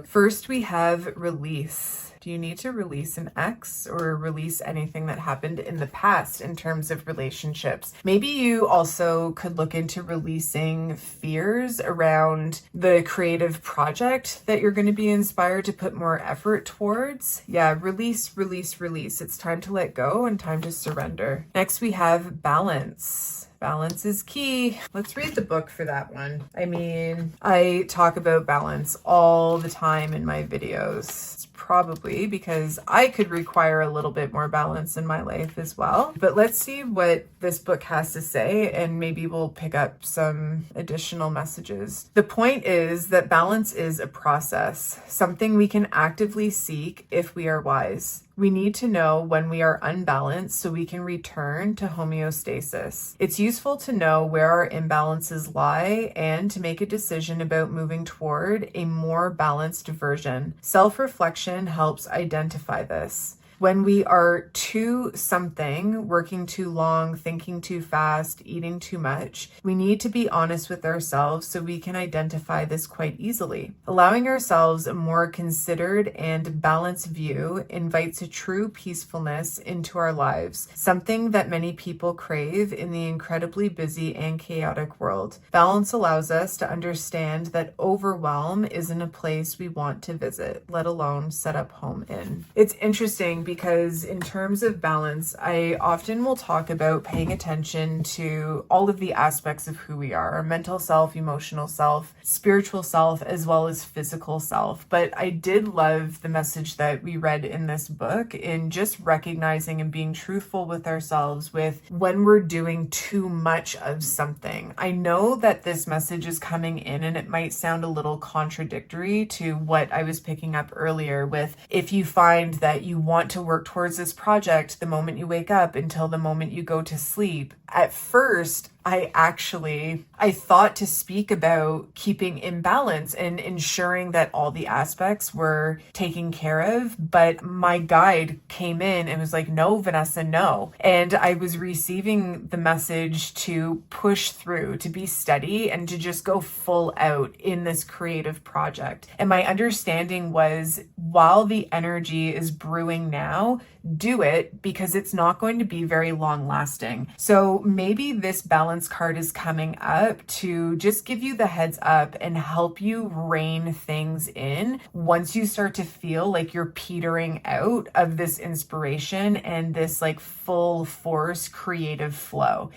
First, we have release. Do you need to release an ex or release anything that happened in the past in terms of relationships? Maybe you also could look into releasing fears around the creative project that you're going to be inspired to put more effort towards. Yeah, release, release, release. It's time to let go and time to surrender. Next, we have balance. Balance is key. Let's read the book for that one. I mean, I talk about balance all the time in my videos. It's probably quickly because I could require a little bit more balance in my life as well. But let's see what this book has to say, and maybe we'll pick up some additional messages. The point is that balance is a process, something we can actively seek if we are wise. We need to know when we are unbalanced so we can return to homeostasis. It's useful to know where our imbalances lie and to make a decision about moving toward a more balanced version. Self-reflection helps identify this. When we are too something, working too long, thinking too fast, eating too much, we need to be honest with ourselves so we can identify this quite easily. Allowing ourselves a more considered and balanced view invites a true peacefulness into our lives, something that many people crave in the incredibly busy and chaotic world. Balance allows us to understand that overwhelm isn't a place we want to visit, let alone set up home in. It's interesting because in terms of balance, I often will talk about paying attention to all of the aspects of who we are, our mental self, emotional self, spiritual self, as well as physical self. But I did love the message that we read in this book in just recognizing and being truthful with ourselves with when we're doing too much of something. I know that this message is coming in and it might sound a little contradictory to what I was picking up earlier with if you find that you want to work towards this project the moment you wake up until the moment you go to sleep. At first, I thought to speak about keeping in balance and ensuring that all the aspects were taken care of, but my guide came in and was like, no, Vanessa, no. And I was receiving the message to push through, to be steady, and to just go full out in this creative project. And my understanding was, while the energy is brewing now, do it, because it's not going to be very long lasting. So maybe this balance card is coming up to just give you the heads up and help you rein things in once you start to feel like you're petering out of this inspiration and this like full force creative flow.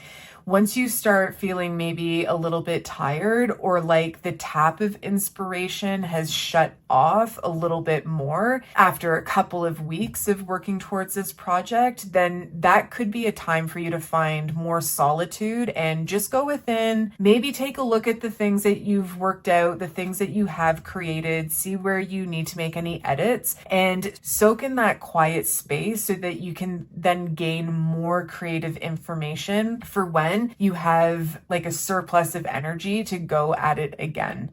Once you start feeling maybe a little bit tired, or like the tap of inspiration has shut off a little bit more after a couple of weeks of working towards this project, then that could be a time for you to find more solitude and just go within, maybe take a look at the things that you've worked out, the things that you have created, see where you need to make any edits, and soak in that quiet space so that you can then gain more creative information for when you have like a surplus of energy to go at it again.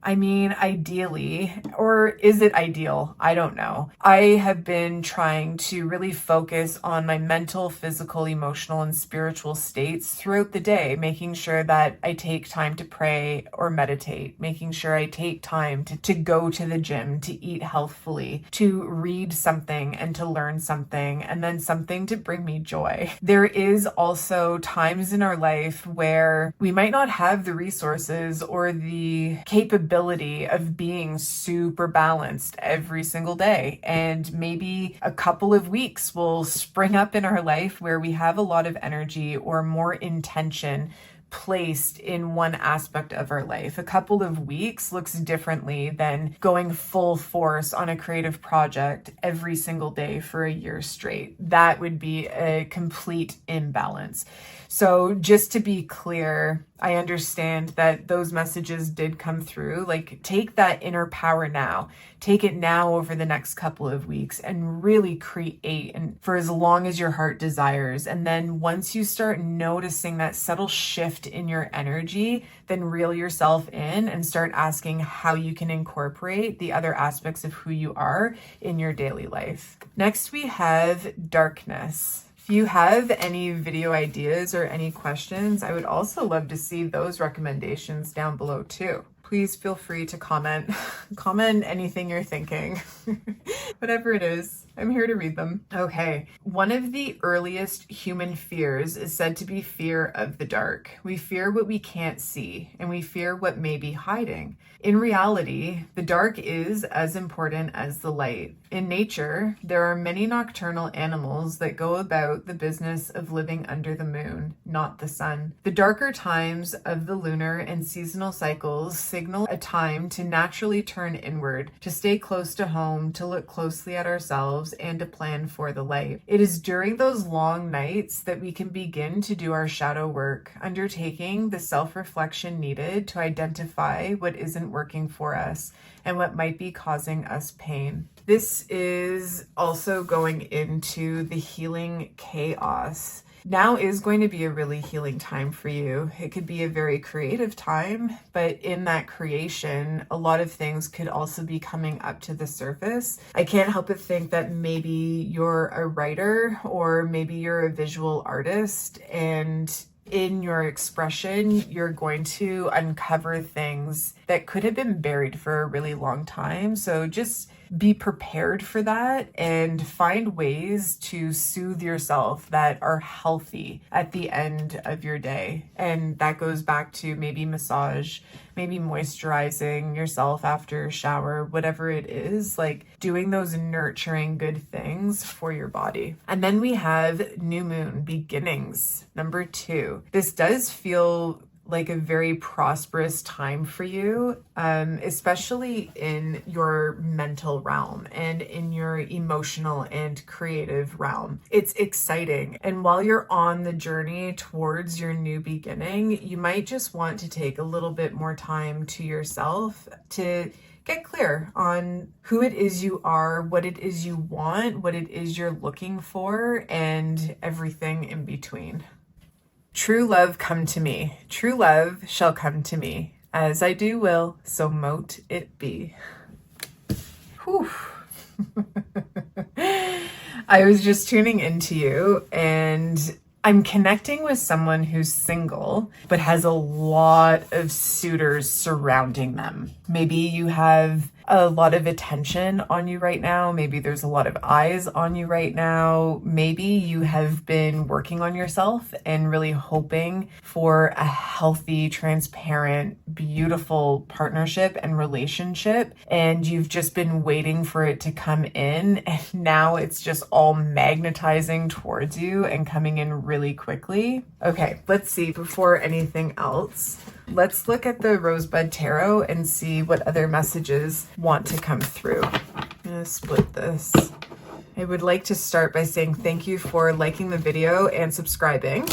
Ideally, or is it ideal? I don't know. I have been trying to really focus on my mental, physical, emotional, and spiritual states throughout the day, making sure that I take time to pray or meditate, making sure I take time to go to the gym, to eat healthfully, to read something and to learn something, and then something to bring me joy. There is also times in our life where we might not have the resources or the capability of being super balanced every single day. And maybe a couple of weeks will spring up in our life where we have a lot of energy or more intention placed in one aspect of our life. A couple of weeks looks differently than going full force on a creative project every single day for a year straight. That would be a complete imbalance. So just to be clear, I understand that those messages did come through. Like, take that inner power now. Take it now over the next couple of weeks and really create, and for as long as your heart desires. And then once you start noticing that subtle shift in your energy, then reel yourself in and start asking how you can incorporate the other aspects of who you are in your daily life. Next, we have darkness. If you have any video ideas or any questions, I would also love to see those recommendations down below too. Please feel free to comment anything you're thinking, whatever it is. I'm here to read them. Okay. One of the earliest human fears is said to be fear of the dark. We fear what we can't see, and we fear what may be hiding. In reality, the dark is as important as the light. In nature, there are many nocturnal animals that go about the business of living under the moon, not the sun. The darker times of the lunar and seasonal cycles signal a time to naturally turn inward, to stay close to home, to look closely at ourselves, and to plan for the light. It is during those long nights that we can begin to do our shadow work, undertaking the self-reflection needed to identify what isn't working for us and what might be causing us pain. This is also going into the healing chaos. Now is going to be a really healing time for you. It could be a very creative time, but in that creation, a lot of things could also be coming up to the surface. I can't help but think that maybe you're a writer or maybe you're a visual artist, and in your expression, you're going to uncover things that could have been buried for a really long time. So just be prepared for that and find ways to soothe yourself that are healthy at the end of your day. And that goes back to maybe massage, maybe moisturizing yourself after a shower, whatever it is, like doing those nurturing good things for your body. And then we have new moon beginnings, number 2. This does feel like a very prosperous time for you, especially in your mental realm and in your emotional and creative realm. It's exciting. And while you're on the journey towards your new beginning, you might just want to take a little bit more time to yourself to get clear on who it is you are, what it is you want, what it is you're looking for, and everything in between. True love come to me. True love shall come to me. As I do will, so mote it be. Whew. I was just tuning into you, and I'm connecting with someone who's single, but has a lot of suitors surrounding them. Maybe you have a lot of attention on you right now. Maybe there's a lot of eyes on you right now. Maybe you have been working on yourself and really hoping for a healthy, transparent, beautiful partnership and relationship. And you've just been waiting for it to come in. And now it's just all magnetizing towards you and coming in really quickly. Okay, let's see, before anything else, let's look at the Rosebud Tarot and see what other messages want to come through. I'm gonna split this. I would like to start by saying thank you for liking the video and subscribing.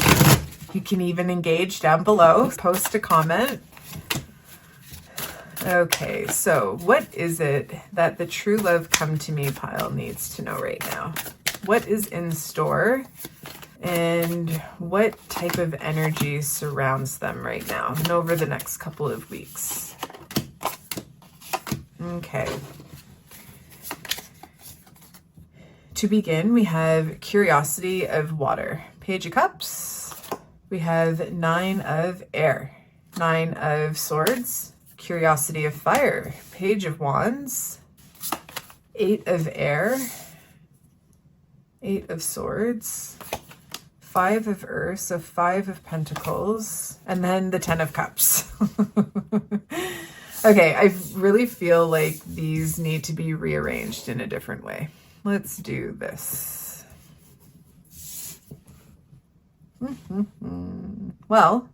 You can even engage down below, post a comment. Okay, so what is it that the True Love Come to Me pile needs to know right now? What is in store? And what type of energy surrounds them right now and over the next couple of weeks? Okay. To begin, we have Curiosity of Water, Page of Cups. We have 9 of Air, 9 of Swords, Curiosity of Fire, Page of Wands, 8 of Air, 8 of Swords, 5 of Earth, so 5 of Pentacles, and then the 10 of Cups. Okay, I really feel like these need to be rearranged in a different way. Let's do this. Well,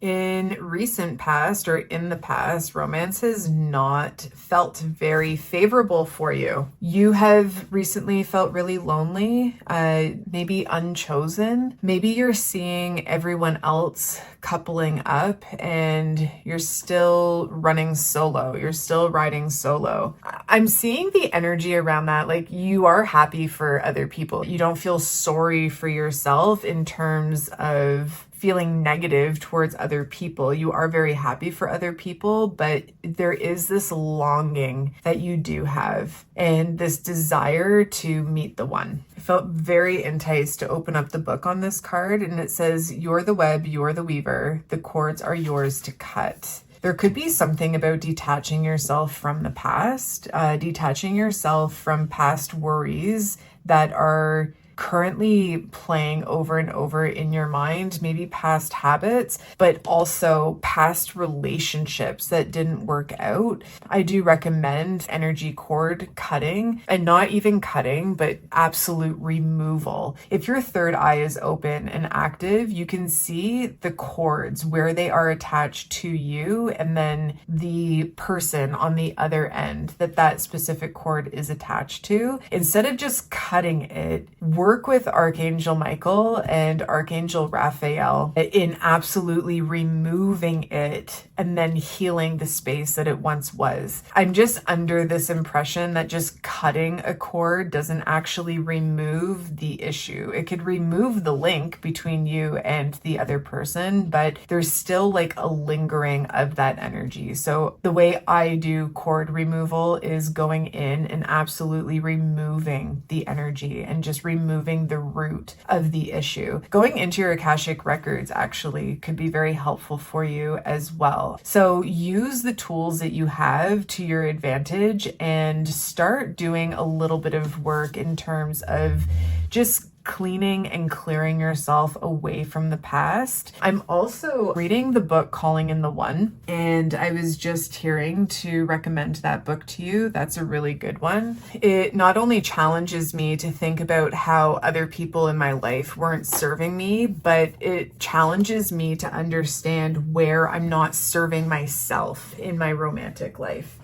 in recent past or in the past, romance has not felt very favorable for you. You have recently felt really lonely, maybe unchosen. Maybe you're seeing everyone else coupling up and you're still running solo. You're still riding solo. I'm seeing the energy around that. Like, you are happy for other people. You don't feel sorry for yourself in terms of feeling negative towards other people. You are very happy for other people, but there is this longing that you do have and this desire to meet the one. I felt very enticed to open up the book on this card, and it says, "You're the web, you're the weaver. The cords are yours to cut." There could be something about detaching yourself from the past, detaching yourself from past worries that are currently playing over and over in your mind, maybe past habits, but also past relationships that didn't work out. I do recommend energy cord cutting, and not even cutting, but absolute removal. If your third eye is open and active, you can see the cords where they are attached to you, and then the person on the other end that specific cord is attached to. Instead of just cutting it, work with Archangel Michael and Archangel Raphael in absolutely removing it and then healing the space that it once was. I'm just under this impression that just cutting a cord doesn't actually remove the issue. It could remove the link between you and the other person, but there's still like a lingering of that energy. So the way I do cord removal is going in and absolutely removing the energy and just removing the root of the issue. Going into your Akashic records actually could be very helpful for you as well. So use the tools that you have to your advantage and start doing a little bit of work in terms of just cleaning and clearing yourself away from the past. I'm also reading the book Calling in the One, and I was just hearing to recommend that book to you. That's a really good one. It not only challenges me to think about how other people in my life weren't serving me, but it challenges me to understand where I'm not serving myself in my romantic life.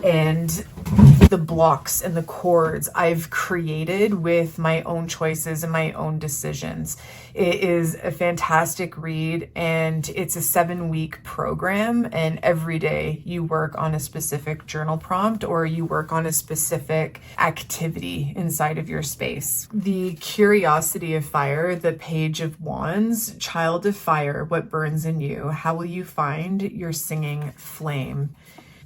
And the blocks and the cords I've created with my own choices and my own decisions. It is a fantastic read, and it's a 7-week program, and every day you work on a specific journal prompt or you work on a specific activity inside of your space. The Curiosity of Fire, the Page of Wands, Child of Fire, what burns in you? How will you find your singing flame?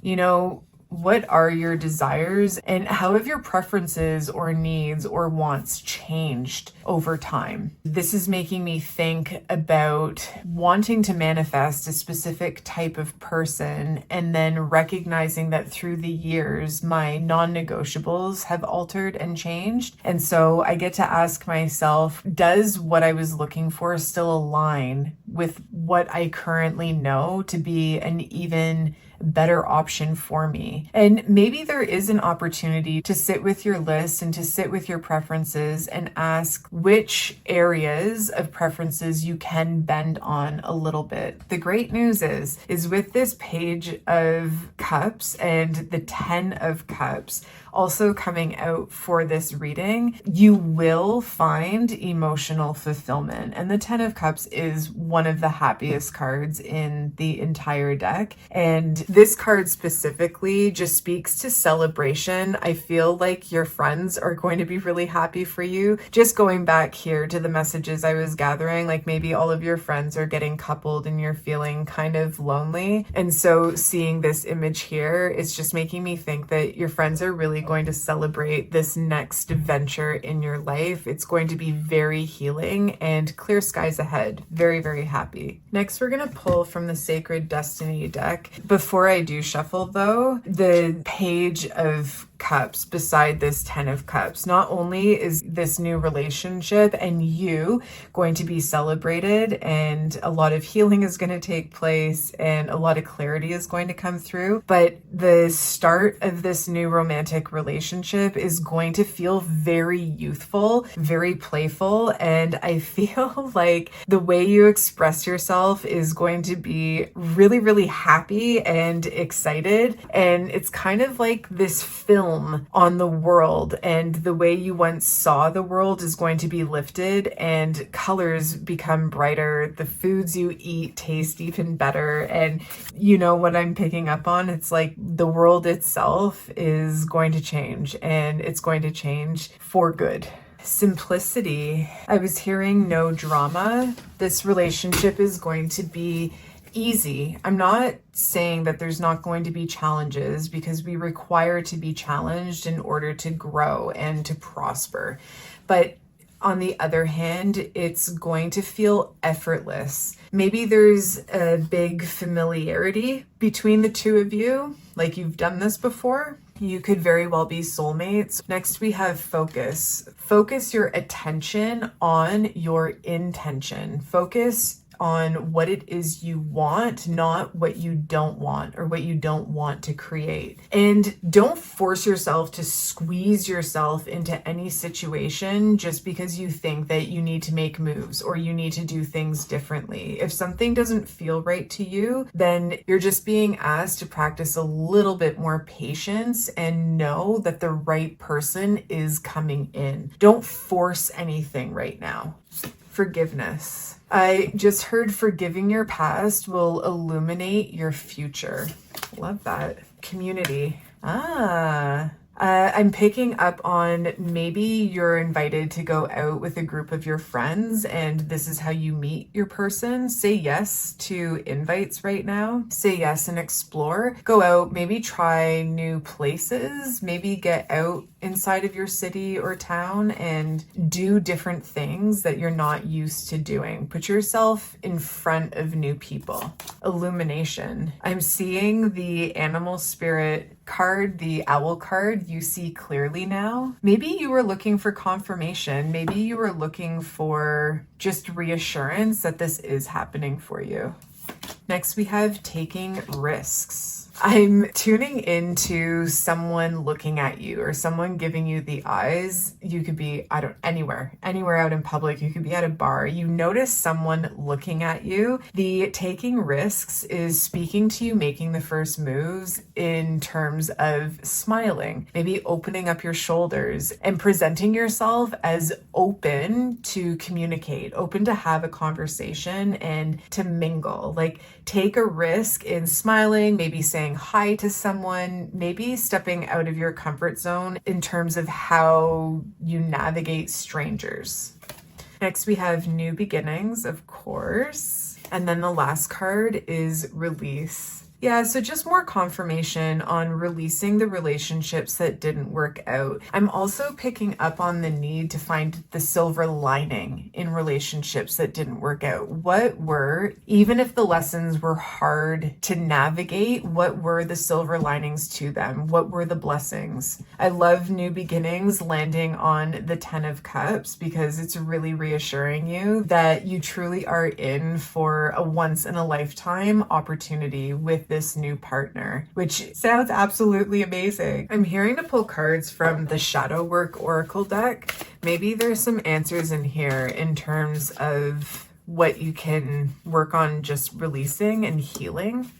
You know, what are your desires, and how have your preferences or needs or wants changed over time? This is making me think about wanting to manifest a specific type of person, and then recognizing that through the years, my non-negotiables have altered and changed. And so I get to ask myself, does what I was looking for still align with what I currently know to be an even better option for me? And maybe there is an opportunity to sit with your list and to sit with your preferences and ask which areas of preferences you can bend on a little bit. The great news is with this Page of Cups and the 10 of Cups also coming out for this reading, you will find emotional fulfillment. And the 10 of Cups is one of the happiest cards in the entire deck. And this card specifically just speaks to celebration. I feel like your friends are going to be really happy for you. Just going back here to the messages I was gathering, like maybe all of your friends are getting coupled and you're feeling kind of lonely. And so seeing this image here, it's just making me think that your friends are really going to celebrate this next venture in your life. It's going to be very healing and clear skies ahead. Very, very happy. Next, we're going to pull from the Sacred Destiny deck. Before I do shuffle though, the Page of Cups beside this 10 of Cups, not only is this new relationship and you going to be celebrated, and a lot of healing is going to take place and a lot of clarity is going to come through, but the start of this new romantic relationship is going to feel very youthful, very playful, and I feel like the way you express yourself is going to be really, really happy and excited, and it's kind of like this film on the world, and the way you once saw the world is going to be lifted and colors become brighter. The foods you eat taste even better. And you know what I'm picking up on? It's like the world itself is going to change, and it's going to change for good. Simplicity. I was hearing no drama. This relationship is going to be easy. I'm not saying that there's not going to be challenges, because we require to be challenged in order to grow and to prosper. But On the other hand, it's going to feel effortless. Maybe there's a big familiarity between the two of you, like you've done this before. You could very well be soulmates. Next, we have focus. Focus your attention on your intention. Focus on what it is you want, not what you don't want or what you don't want to create. And don't force yourself to squeeze yourself into any situation just because you think that you need to make moves or you need to do things differently. If something doesn't feel right to you, then you're just being asked to practice a little bit more patience and know that the right person is coming in. Don't force anything right now. Forgiveness. I just heard forgiving your past will illuminate your future. Love that. Community. I'm picking up on maybe you're invited to go out with a group of your friends and this is how you meet your person. Say yes to invites right now. Say yes and explore. Go out, maybe try new places, maybe get out inside of your city or town and do different things that you're not used to doing. Put yourself in front of new people. Illumination. I'm seeing the animal spirit card, the owl card, you see clearly now. Maybe you were looking for confirmation. Maybe you were looking for just reassurance that this is happening for you. Next, we have taking risks. I'm tuning into someone looking at you or someone giving you the eyes. You could be, anywhere out in public. You could be at a bar. You notice someone looking at you. The taking risks is speaking to you, making the first moves in terms of smiling, maybe opening up your shoulders and presenting yourself as open to communicate, open to have a conversation and to mingle. Like, take a risk in smiling, maybe saying hi to someone, maybe stepping out of your comfort zone in terms of how you navigate strangers. Next, we have new beginnings, of course. And then the last card is release. Yeah, so just more confirmation on releasing the relationships that didn't work out. I'm also picking up on the need to find the silver lining in relationships that didn't work out. What were, even if the lessons were hard to navigate, what were the silver linings to them? What were the blessings? I love new beginnings landing on the 10 of Cups because it's really reassuring you that you truly are in for a once in a lifetime opportunity with this new partner, which sounds absolutely amazing. I'm hearing to pull cards from the Shadow Work Oracle deck. Maybe there's some answers in here in terms of what you can work on just releasing and healing.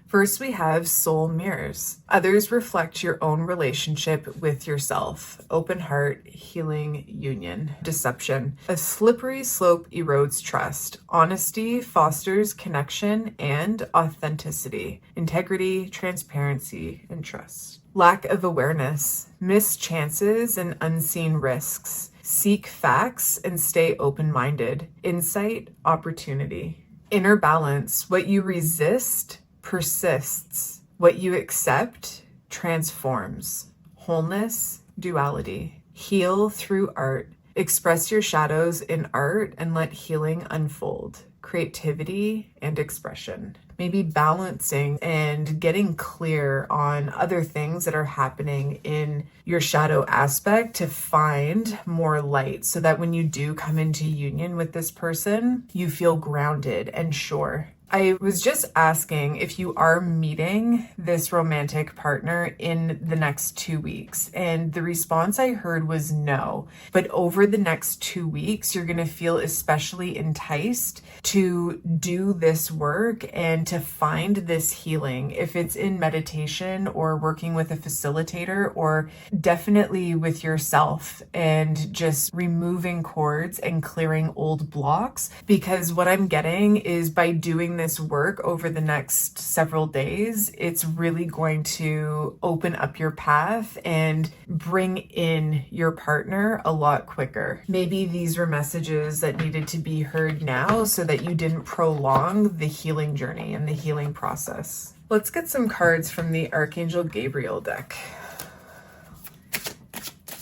First, we have soul mirrors. Others reflect your own relationship with yourself. Open heart, healing, union. Deception. A slippery slope erodes trust. Honesty fosters connection and authenticity. Integrity, transparency, and trust. Lack of awareness. Missed chances and unseen risks. Seek facts and stay open-minded. Insight, opportunity. Inner balance. What you resist persists. What you accept transforms. Wholeness, duality. Heal through art. Express your shadows in art and let healing unfold. Creativity and expression. Maybe balancing and getting clear on other things that are happening in your shadow aspect to find more light so that when you do come into union with this person, you feel grounded and sure. I was just asking if you are meeting this romantic partner in the next 2 weeks, and the response I heard was no. But over the next 2 weeks, you're going to feel especially enticed to do this work and to find this healing. If it's in meditation or working with a facilitator, or definitely with yourself and just removing cords and clearing old blocks, because what I'm getting is by doing this work over the next several days, it's really going to open up your path and bring in your partner a lot quicker. Maybe these were messages that needed to be heard now so that you didn't prolong the healing journey and the healing process. Let's get some cards from the Archangel Gabriel deck.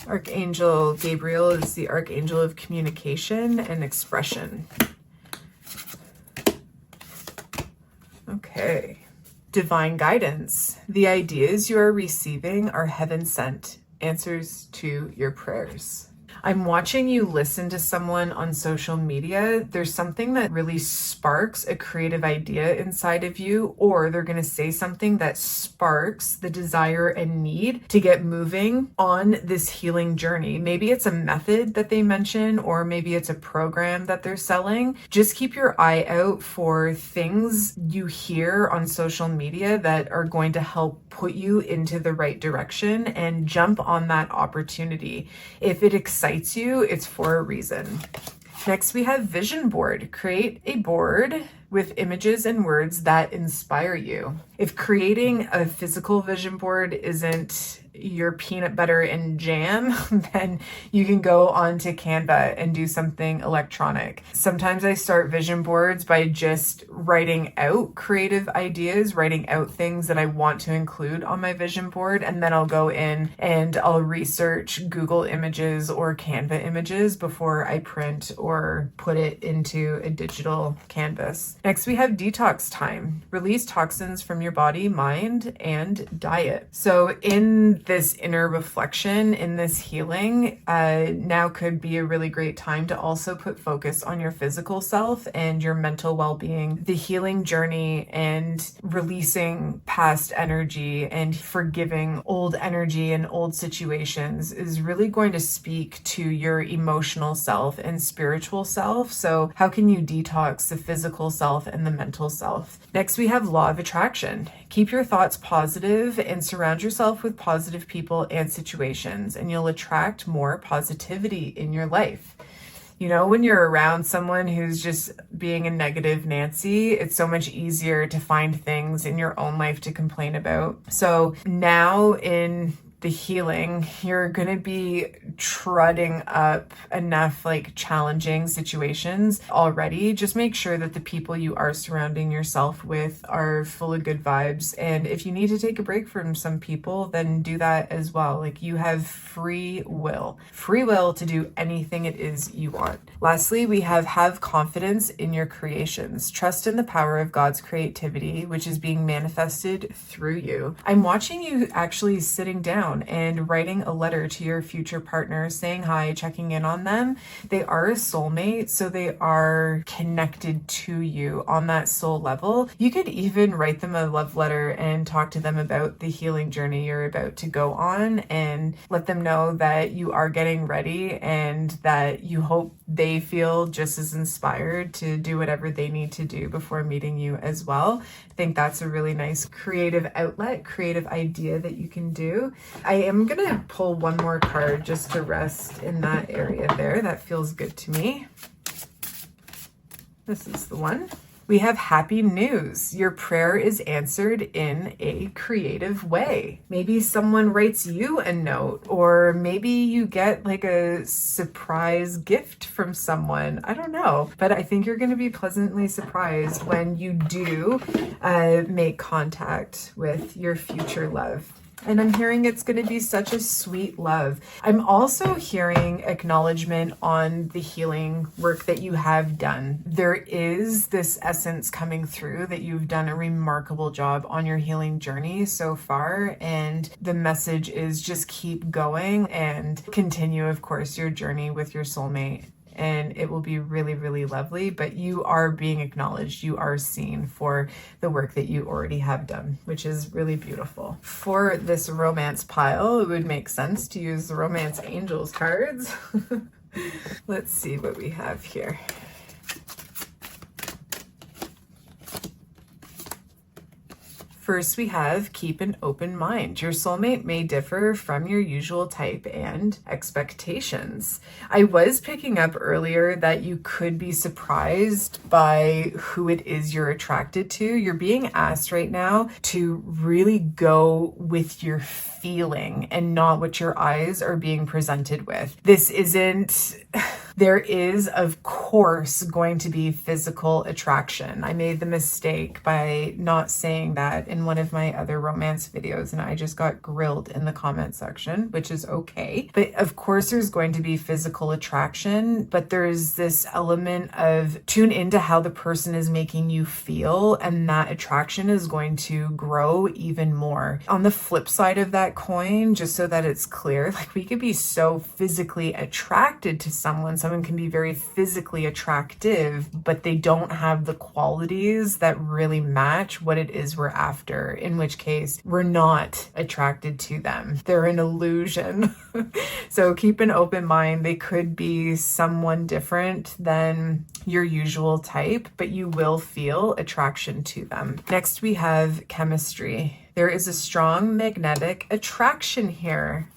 Archangel Gabriel is the archangel of communication and expression. Okay. Divine guidance. The ideas you are receiving are heaven sent, answers to your prayers. I'm watching you listen to someone on social media. There's something that really sparks a creative idea inside of you, or they're going to say something that sparks the desire and need to get moving on this healing journey. Maybe it's a method that they mention, or maybe it's a program that they're selling. Just keep your eye out for things you hear on social media that are going to help put you into the right direction, and jump on that opportunity. If it excites you, it's for a reason. Next, we have vision board. Create a board with images and words that inspire you. If creating a physical vision board isn't your peanut butter and jam, then you can go onto Canva and do something electronic. Sometimes I start vision boards by just writing out creative ideas, writing out things that I want to include on my vision board, and then I'll go in and I'll research Google Images or Canva images before I print or put it into a digital canvas. Next, we have detox time. Release toxins from your body, mind, and diet. So in this inner reflection, in this healing, now could be a really great time to also put focus on your physical self and your mental well-being. The healing journey and releasing past energy and forgiving old energy and old situations is really going to speak to your emotional self and spiritual self. So how can you detox the physical self and the mental self? Next, we have law of attraction. Keep your thoughts positive and surround yourself with positive people and situations, and you'll attract more positivity in your life. You know, when you're around someone who's just being a negative Nancy, it's so much easier to find things in your own life to complain about. So now in the healing, you're going to be trotting up enough challenging situations already. Just make sure that the people you are surrounding yourself with are full of good vibes. And if you need to take a break from some people, then do that as well. You have free will to do anything it is you want. Lastly, we have confidence in your creations. Trust in the power of God's creativity, which is being manifested through you. I'm watching you actually sitting down and writing a letter to your future partner, saying hi, checking in on them. They are a soulmate, so they are connected to you on that soul level. You could even write them a love letter and talk to them about the healing journey you're about to go on, and let them know that you are getting ready and that you hope they feel just as inspired to do whatever they need to do before meeting you as well. I think that's a really nice creative outlet, creative idea that you can do. I am going to pull one more card just to rest in that area there. That feels good to me. This is the one. We have happy news. Your prayer is answered in a creative way. Maybe someone writes you a note, or maybe you get a surprise gift from someone. I don't know, but I think you're going to be pleasantly surprised when you do make contact with your future love. And I'm hearing it's going to be such a sweet love. I'm also hearing acknowledgement on the healing work that you have done. There is this essence coming through that you've done a remarkable job on your healing journey so far. And the message is just keep going and continue, of course, your journey with your soulmate. And it will be really, really lovely, but you are being acknowledged. You are seen for the work that you already have done, which is really beautiful. For this romance pile, it would make sense to use the Romance Angels cards. Let's see what we have here. First, we have keep an open mind. Your soulmate may differ from your usual type and expectations. I was picking up earlier that you could be surprised by who it is you're attracted to. You're being asked right now to really go with your feeling and not what your eyes are being presented with. This isn't There is, of course, going to be physical attraction. I made the mistake by not saying that in one of my other romance videos, and I just got grilled in the comment section, which is okay. But of course, there's going to be physical attraction, but there's this element of tune into how the person is making you feel, and that attraction is going to grow even more. On the flip side of that coin, just so that it's clear, like we could be so physically attracted to someone can be very physically attractive, but they don't have the qualities that really match what it is we're after, in which case we're not attracted to them. They're an illusion. So keep an open mind. They could be someone different than your usual type, but you will feel attraction to them. Next, we have chemistry. There is a strong magnetic attraction here.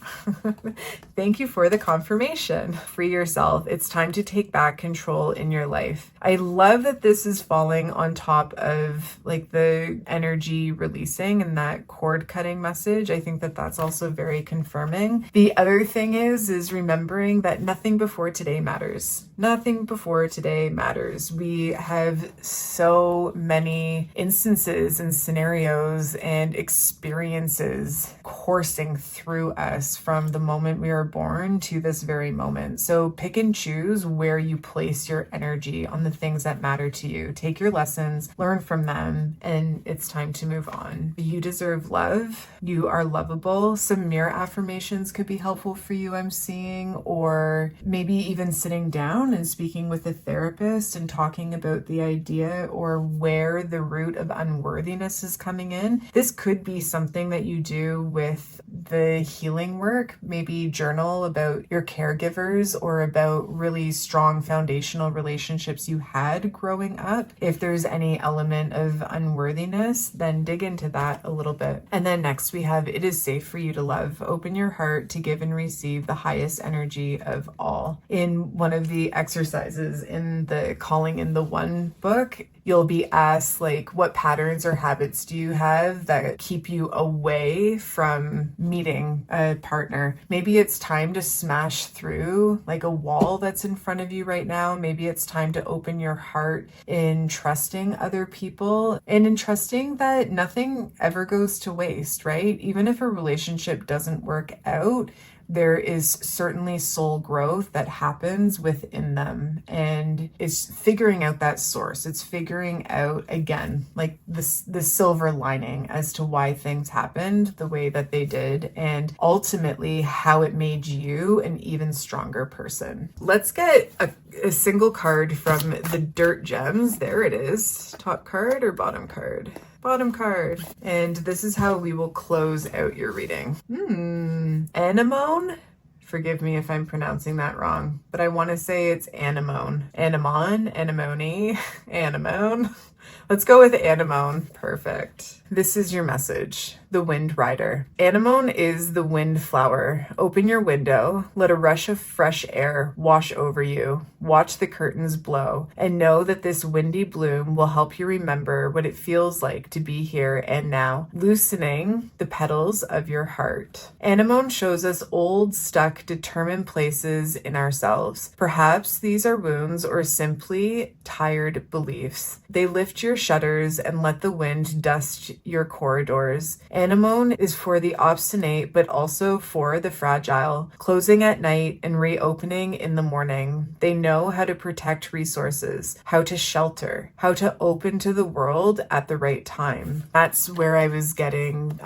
Thank you for the confirmation. Free yourself. It's time to take back control in your life. I love that this is falling on top of like the energy releasing and that cord cutting message. I think that that's also very confirming. The other thing is remembering that nothing before today matters. Nothing before today matters. We have so many instances and scenarios and experiences coursing through us from the moment we are born to this very moment. So pick and choose where you place your energy on the things that matter to you. Take your lessons, learn from them, and it's time to move on. You deserve love. You are lovable. Some mirror affirmations could be helpful for you, I'm seeing, or maybe even sitting down and speaking with a therapist and talking about the idea or where the root of unworthiness is coming in. This could be something that you do with the healing work. Maybe journal about your caregivers or about really strong foundational relationships you had growing up. If there's any element of unworthiness, then dig into that a little bit. And then next we have, it is safe for you to love. Open your heart to give and receive the highest energy of all. In one of the exercises in the Calling in the One book, you'll be asked, like, what patterns or habits do you have that keep you away from meeting a partner? Maybe it's time to smash through like a wall that's in front of you right now. Maybe it's time to open your heart in trusting other people and in trusting that nothing ever goes to waste, right? Even if a relationship doesn't work out, there is certainly soul growth that happens within them, and it's figuring out that source. It's figuring out, again, like the silver lining as to why things happened the way that they did, and ultimately how it made you an even stronger person. Let's get a single card from the Dirt Gems. There it is. Top card or bottom card? Bottom card. And this is how we will close out your reading. Anemone? Forgive me if I'm pronouncing that wrong, but I want to say it's anemone. Anemone, anemone, anemone. Let's go with anemone. Perfect. This is your message. The Wind Rider. Anemone is the wind flower. Open your window. Let a rush of fresh air wash over you. Watch the curtains blow and know that this windy bloom will help you remember what it feels like to be here and now, loosening the petals of your heart. Anemone shows us old, stuck, determined places in ourselves. Perhaps these are wounds or simply tired beliefs. They lift your shutters and let the wind dust your corridors. Anemone is for the obstinate, but also for the fragile, closing at night and reopening in the morning. They know how to protect resources, how to shelter, how to open to the world at the right time. That's where I was getting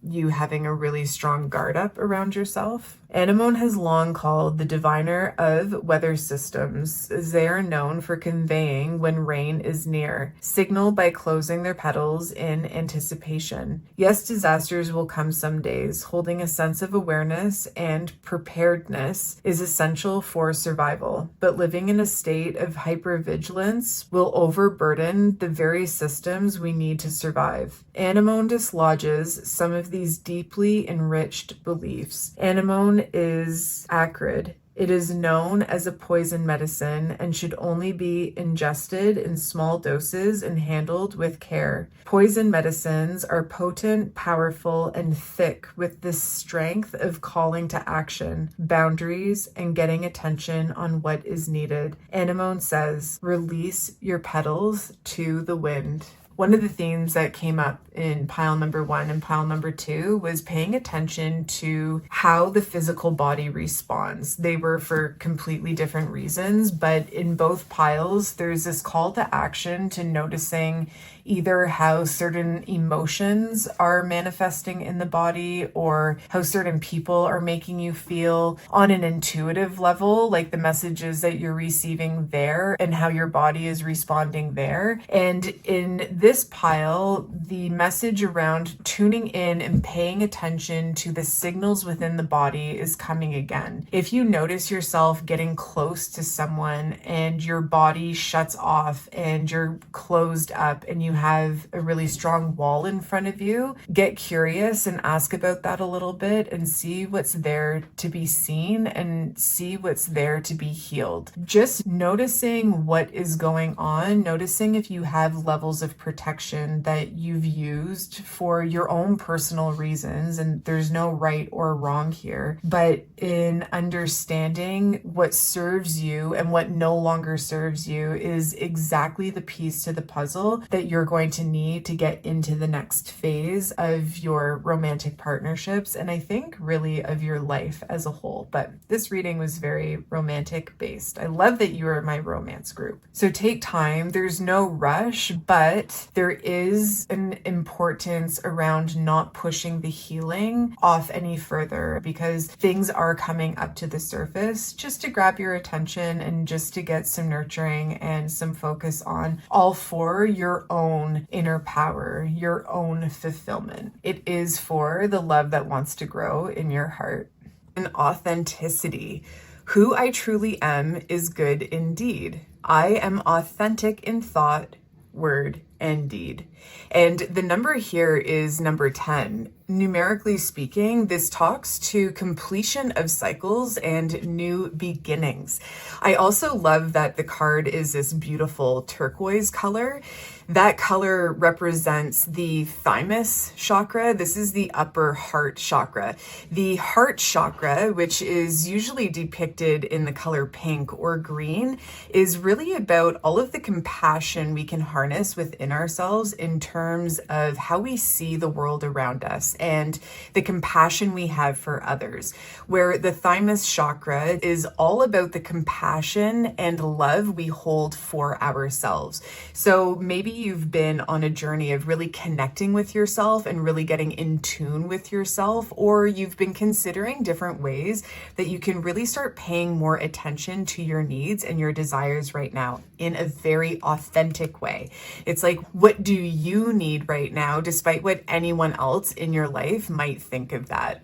you having a really strong guard up around yourself. Anemone has long called the diviner of weather systems, as they are known for conveying when rain is near, signaled by closing their petals in anticipation. Yes, disasters will come some days. Holding a sense of awareness and preparedness is essential for survival, but living in a state of hypervigilance will overburden the very systems we need to survive. Anemone dislodges some of these deeply enriched beliefs. Anemone is acrid, It is known as a poison medicine and should only be ingested in small doses and handled with care. Poison medicines are potent, powerful, and thick with the strength of calling to action, boundaries, and getting attention on what is needed. Anemone says, release your petals to the wind. One of the themes that came up in pile number 1 and pile number 2 was paying attention to how the physical body responds. They were for completely different reasons, but in both piles, there's this call to action to noticing either how certain emotions are manifesting in the body or how certain people are making you feel on an intuitive level, like the messages that you're receiving there and how your body is responding there. And in this pile, the message around tuning in and paying attention to the signals within the body is coming again. If you notice yourself getting close to someone and your body shuts off and you're closed up and you have a really strong wall in front of you, get curious and ask about that a little bit and see what's there to be seen and see what's there to be healed. Just noticing what is going on, noticing if you have levels of protection that you've used for your own personal reasons, and there's no right or wrong here, but in understanding what serves you and what no longer serves you is exactly the piece to the puzzle that you're going to need to get into the next phase of your romantic partnerships, and I think really of your life as a whole. But this reading was very romantic based. I love that you are my romance group. So take time. There's no rush, but there is an importance around not pushing the healing off any further because things are coming up to the surface just to grab your attention and just to get some nurturing and some focus on all for your own inner power, your own fulfillment. It is for the love that wants to grow in your heart. And authenticity. Who I truly am is good indeed. I am authentic in thought, word, and deed. And the number here is number 10. Numerically speaking, this talks to completion of cycles and new beginnings. I also love that the card is this beautiful turquoise color. That color represents the thymus chakra. This is the upper heart chakra. The heart chakra, which is usually depicted in the color pink or green, is really about all of the compassion we can harness within ourselves in terms of how we see the world around us and the compassion we have for others, where the thymus chakra is all about the compassion and love we hold for ourselves. So maybe you've been on a journey of really connecting with yourself and really getting in tune with yourself, or you've been considering different ways that you can really start paying more attention to your needs and your desires right now in a very authentic way. It's like, what do you need right now, despite what anyone else in your life might think of that?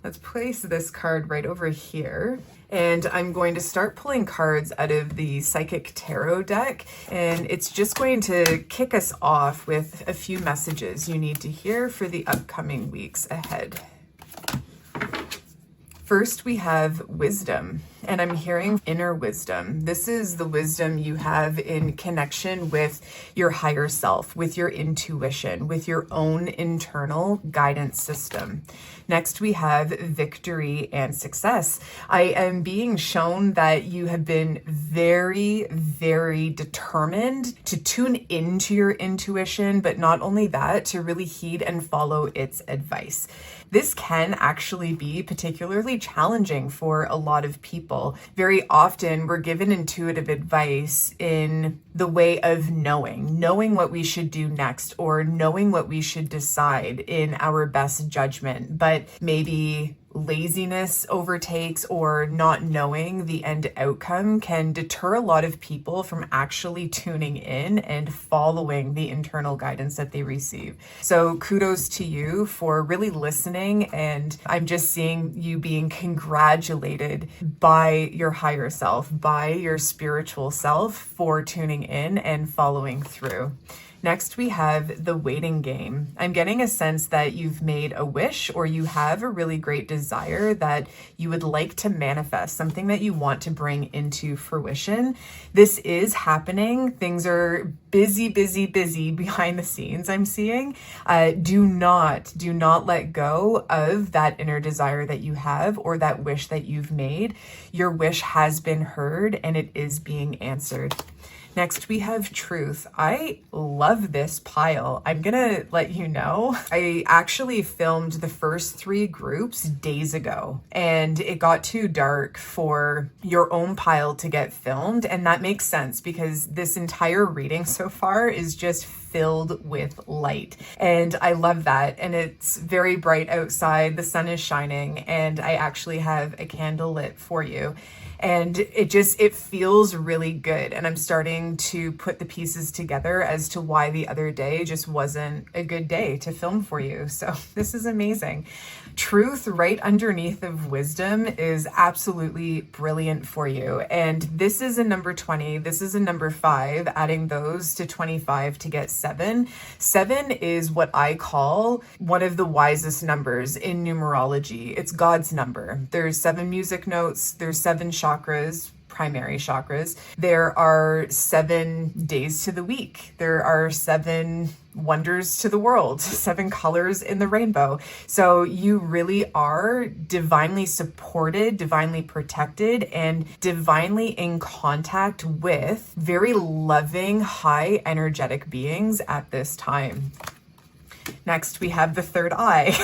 Let's place this card right over here. And I'm going to start pulling cards out of the Psychic Tarot deck. And it's just going to kick us off with a few messages you need to hear for the upcoming weeks ahead. First, we have wisdom, and I'm hearing inner wisdom. This is the wisdom you have in connection with your higher self, with your intuition, with your own internal guidance system. Next, we have victory and success. I am being shown that you have been very, very determined to tune into your intuition, but not only that, to really heed and follow its advice. This can actually be particularly challenging for a lot of people. Very often we're given intuitive advice in the way of knowing what we should do next or knowing what we should decide in our best judgment, but maybe laziness overtakes or not knowing the end outcome can deter a lot of people from actually tuning in and following the internal guidance that they receive. So kudos to you for really listening, and I'm just seeing you being congratulated by your higher self, by your spiritual self for tuning in and following through. Next, we have the waiting game. I'm getting a sense that you've made a wish or you have a really great desire that you would like to manifest, something that you want to bring into fruition. This is happening. Things are busy behind the scenes, I'm seeing. Do not let go of that inner desire that you have or that wish that you've made. Your wish has been heard and it is being answered. Next, we have truth. I love this pile. I'm gonna let you know, I actually filmed the first 3 groups days ago, and it got too dark for your own pile to get filmed. And that makes sense because this entire reading so far is just filled with light. And I love that. And it's very bright outside. The sun is shining, and I actually have a candle lit for you. And it feels really good. And I'm starting to put the pieces together as to why the other day just wasn't a good day to film for you. So this is amazing. Truth right underneath of wisdom is absolutely brilliant for you. And this is a number 20. This is a number 5, adding those to 25 to get 7. 7 is what I call one of the wisest numbers in numerology. It's God's number. There's 7 music notes. There's 7 chakras, primary chakras. There are 7 days to the week. There are 7 wonders to the world, 7 colors in the rainbow. So you really are divinely supported, divinely protected, and divinely in contact with very loving, high energetic beings at this time. Next, we have the third eye.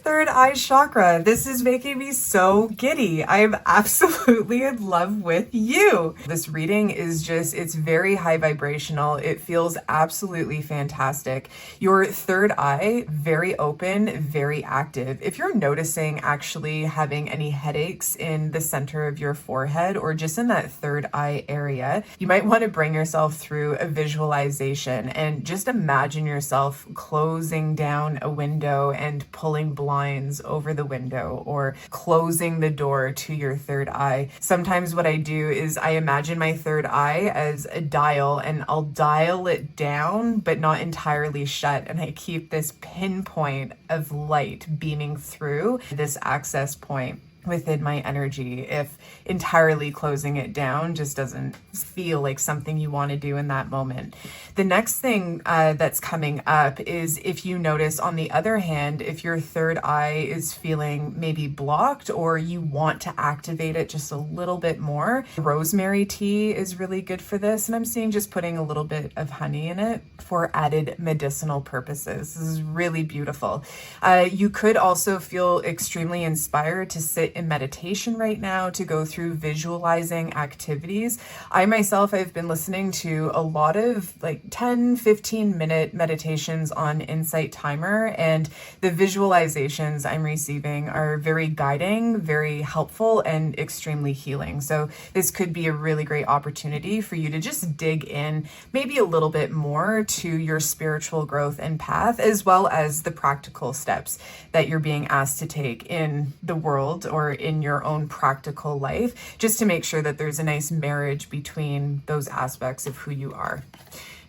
Third eye chakra. This is making me so giddy. I am absolutely in love with you. This reading is it's very high vibrational. It feels absolutely fantastic. Your third eye, very open, very active. If you're noticing actually having any headaches in the center of your forehead or just in that third eye area, you might want to bring yourself through a visualization and just imagine yourself closing down a window and pulling blinds over the window or closing the door to your third eye. Sometimes what I do is I imagine my third eye as a dial, and I'll dial it down but not entirely shut, and I keep this pinpoint of light beaming through this access point within my energy. If entirely closing it down just doesn't feel like something you want to do in that moment. The next thing that's coming up is if you notice, on the other hand, if your third eye is feeling maybe blocked or you want to activate it just a little bit more, rosemary tea is really good for this. And I'm seeing just putting a little bit of honey in it for added medicinal purposes. This is really beautiful. You could also feel extremely inspired to sit in meditation right now, to go through visualizing activities. I myself, I've been listening to a lot of 10-15 minute meditations on Insight Timer, and the visualizations I'm receiving are very guiding, very helpful, and extremely healing. So this could be a really great opportunity for you to just dig in maybe a little bit more to your spiritual growth and path, as well as the practical steps that you're being asked to take in the world or in your own practical life, just to make sure that there's a nice marriage between those aspects of who you are.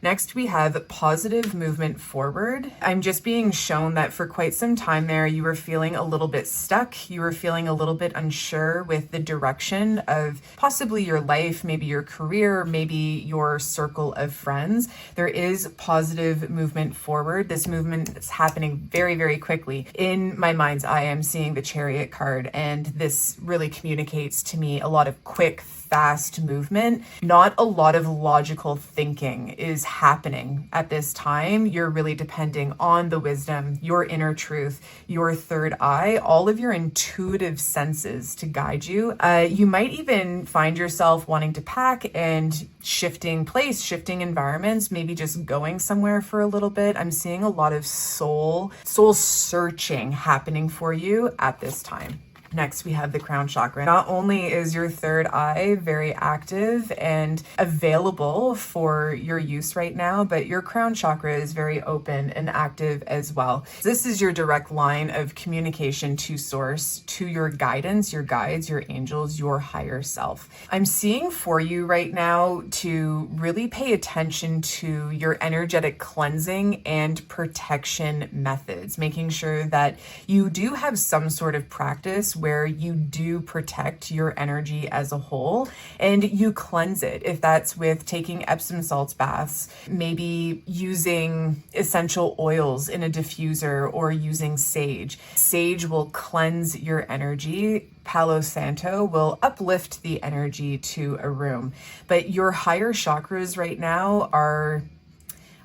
Next, we have positive movement forward. I'm just being shown that for quite some time there, you were feeling a little bit stuck. You were feeling a little bit unsure with the direction of possibly your life, maybe your career, maybe your circle of friends. There is positive movement forward. This movement is happening very, very quickly. In my mind's eye, I'm seeing the Chariot card, and this really communicates to me a lot of quick, fast movement. Not a lot of logical thinking is happening at this time. You're really depending on the wisdom, your inner truth, your third eye, all of your intuitive senses to guide you. You might even find yourself wanting to pack and shifting place, shifting environments, maybe just going somewhere for a little bit. I'm seeing a lot of soul searching happening for you at this time. Next, we have the crown chakra. Not only is your third eye very active and available for your use right now, but your crown chakra is very open and active as well. This is your direct line of communication to source, to your guidance, your guides, your angels, your higher self. I'm seeing for you right now to really pay attention to your energetic cleansing and protection methods, making sure that you do have some sort of practice where you do protect your energy as a whole and you cleanse it. If that's with taking Epsom salts baths, maybe using essential oils in a diffuser or using sage. Sage will cleanse your energy. Palo Santo will uplift the energy to a room. But your higher chakras right now are,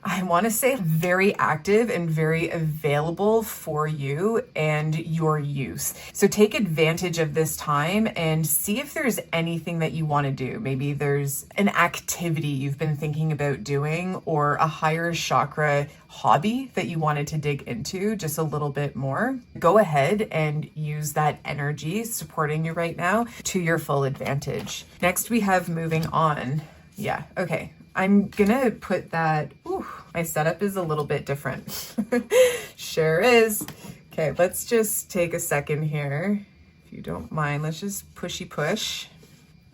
I want to say, very active and very available for you and your use. So take advantage of this time and see if there's anything that you want to do. Maybe there's an activity you've been thinking about doing or a higher chakra hobby that you wanted to dig into just a little bit more. Go ahead and use that energy supporting you right now to your full advantage. Next, we have moving on. Yeah, okay. I'm gonna put that, my setup is a little bit different. Sure is. Okay, let's just take a second here. If you don't mind, let's just pushy push.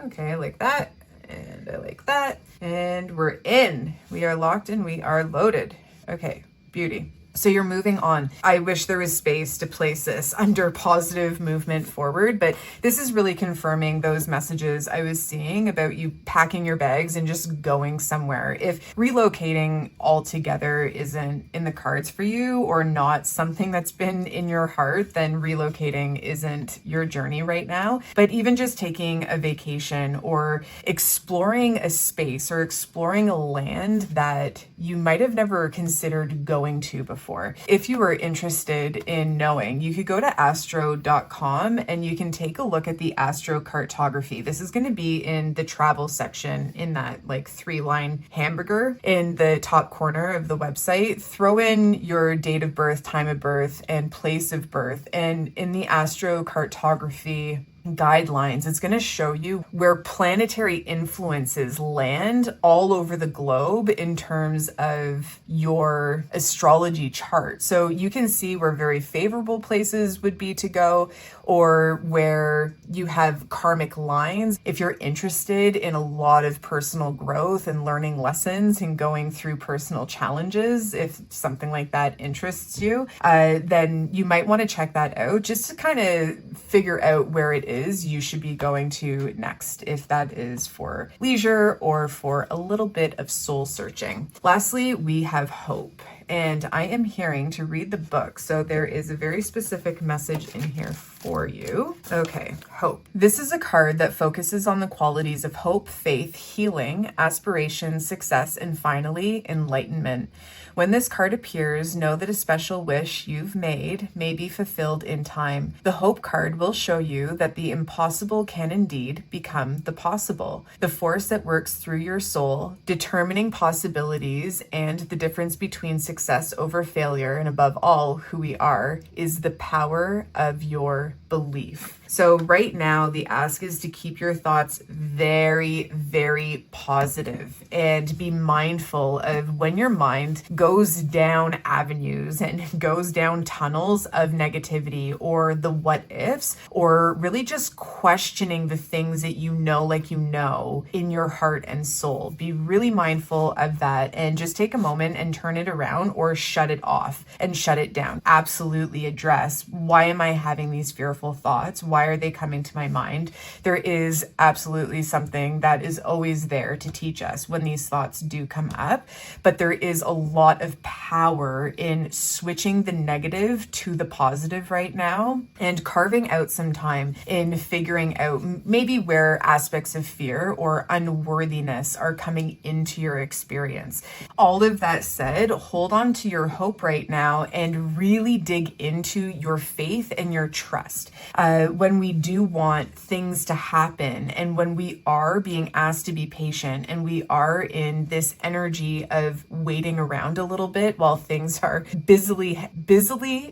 Okay, I like that, and I like that. And we're in. We are locked and we are loaded. Okay, beauty. So you're moving on. I wish there was space to place this under positive movement forward, but this is really confirming those messages I was seeing about you packing your bags and just going somewhere. If relocating altogether isn't in the cards for you or not something that's been in your heart, then relocating isn't your journey right now. But even just taking a vacation or exploring a space or exploring a land that you might have never considered going to before. If you are interested in knowing, you could go to astro.com and you can take a look at the astrocartography. This is going to be in the travel section in that like 3-line hamburger in the top corner of the website. Throw in your date of birth, time of birth, and place of birth. And in the astrocartography guidelines, it's going to show you where planetary influences land all over the globe in terms of your astrology chart. So you can see where very favorable places would be to go or where you have karmic lines. If you're interested in a lot of personal growth and learning lessons and going through personal challenges, if something like that interests you, then you might want to check that out just to kind of figure out where it is you should be going to next, if that is for leisure or for a little bit of soul searching. Lastly, we have hope. And I am hearing to read the book. So there is a very specific message in here for you. Okay, hope. This is a card that focuses on the qualities of hope, faith, healing, aspiration, success, and finally, enlightenment. When this card appears, know that a special wish you've made may be fulfilled in time. The Hope card will show you that the impossible can indeed become the possible. The force that works through your soul, determining possibilities and the difference between success over failure, and above all, who we are, is the power of your belief. So right now, the ask is to keep your thoughts very, very positive and be mindful of when your mind goes down avenues and goes down tunnels of negativity or the what ifs, or really just questioning the things that you know, like you know, in your heart and soul. Be really mindful of that and just take a moment and turn it around or shut it off and shut it down. Absolutely address, why am I having these fearful thoughts? Why are they coming to my mind? There is absolutely something that is always there to teach us when these thoughts do come up, but there is a lot of power in switching the negative to the positive right now and carving out some time in figuring out maybe where aspects of fear or unworthiness are coming into your experience. All of that said, hold on to your hope right now and really dig into your faith and your trust. When we do want things to happen and when we are being asked to be patient and we are in this energy of waiting around a little bit while things are busily,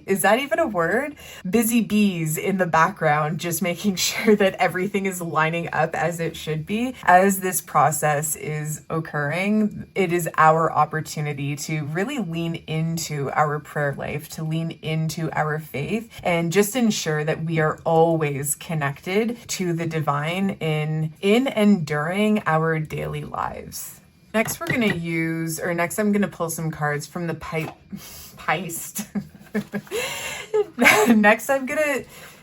is that even a word? Busy bees in the background, just making sure that everything is lining up as it should be. As this process is occurring, it is our opportunity to really lean into our prayer life, to lean into our faith, and just ensure that we are always connected to the divine in and during our daily lives. Next, I'm going to pull some cards from the Peist. Next,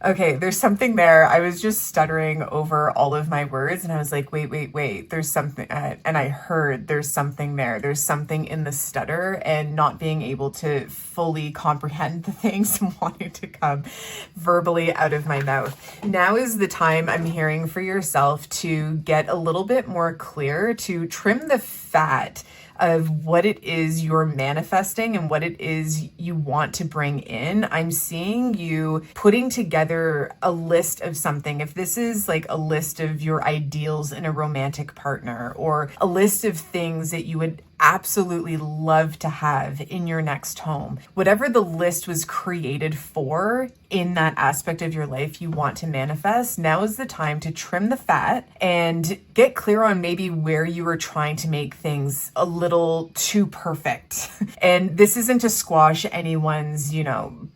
okay, there's something there. I was just stuttering over all of my words and I was like, wait, there's something, and I heard there's something there. There's something in the stutter and not being able to fully comprehend the things and wanting to come verbally out of my mouth. Now is the time, I'm hearing, for yourself to get a little bit more clear, to trim the fat of what it is you're manifesting and what it is you want to bring in. I'm seeing you putting together a list of something. If this is like a list of your ideals in a romantic partner, or a list of things that you would absolutely love to have in your next home, whatever the list was created for in that aspect of your life you want to manifest, now is the time to trim the fat and get clear on maybe where you were trying to make things a little too perfect. And this isn't to squash anyone's,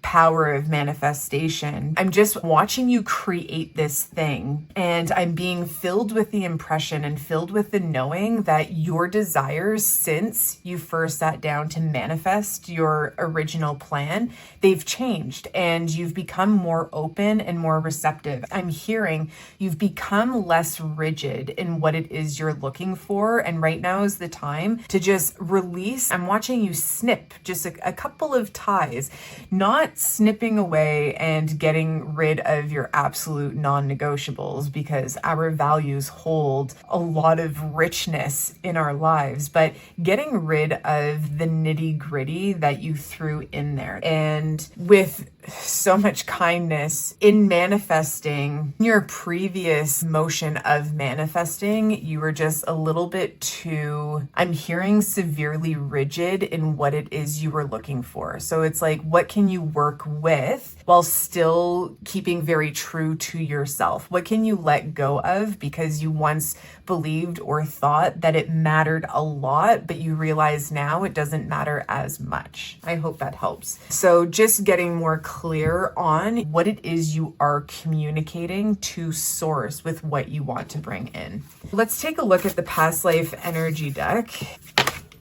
power of manifestation. I'm just watching you create this thing, and I'm being filled with the impression and filled with the knowing that your desires since you first sat down to manifest your original plan, they've changed and you've become more open and more receptive. I'm hearing you've become less rigid in what it is you're looking for. And right now is the time to just release. I'm watching you snip just a couple of ties, not snipping away and getting rid of your absolute non-negotiables, because our values hold a lot of richness in our lives, but getting rid of the nitty-gritty that you threw in there. And with so much kindness in manifesting, your previous motion of manifesting, you were just a little bit too, I'm hearing, severely rigid in what it is you were looking for. So it's like, what can you work with while still keeping very true to yourself? What can you let go of because you once believed or thought that it mattered a lot, but you realize now it doesn't matter as much? I hope that helps. So just getting more clear on what it is you are communicating to source with what you want to bring in. Let's take a look at the past life energy deck.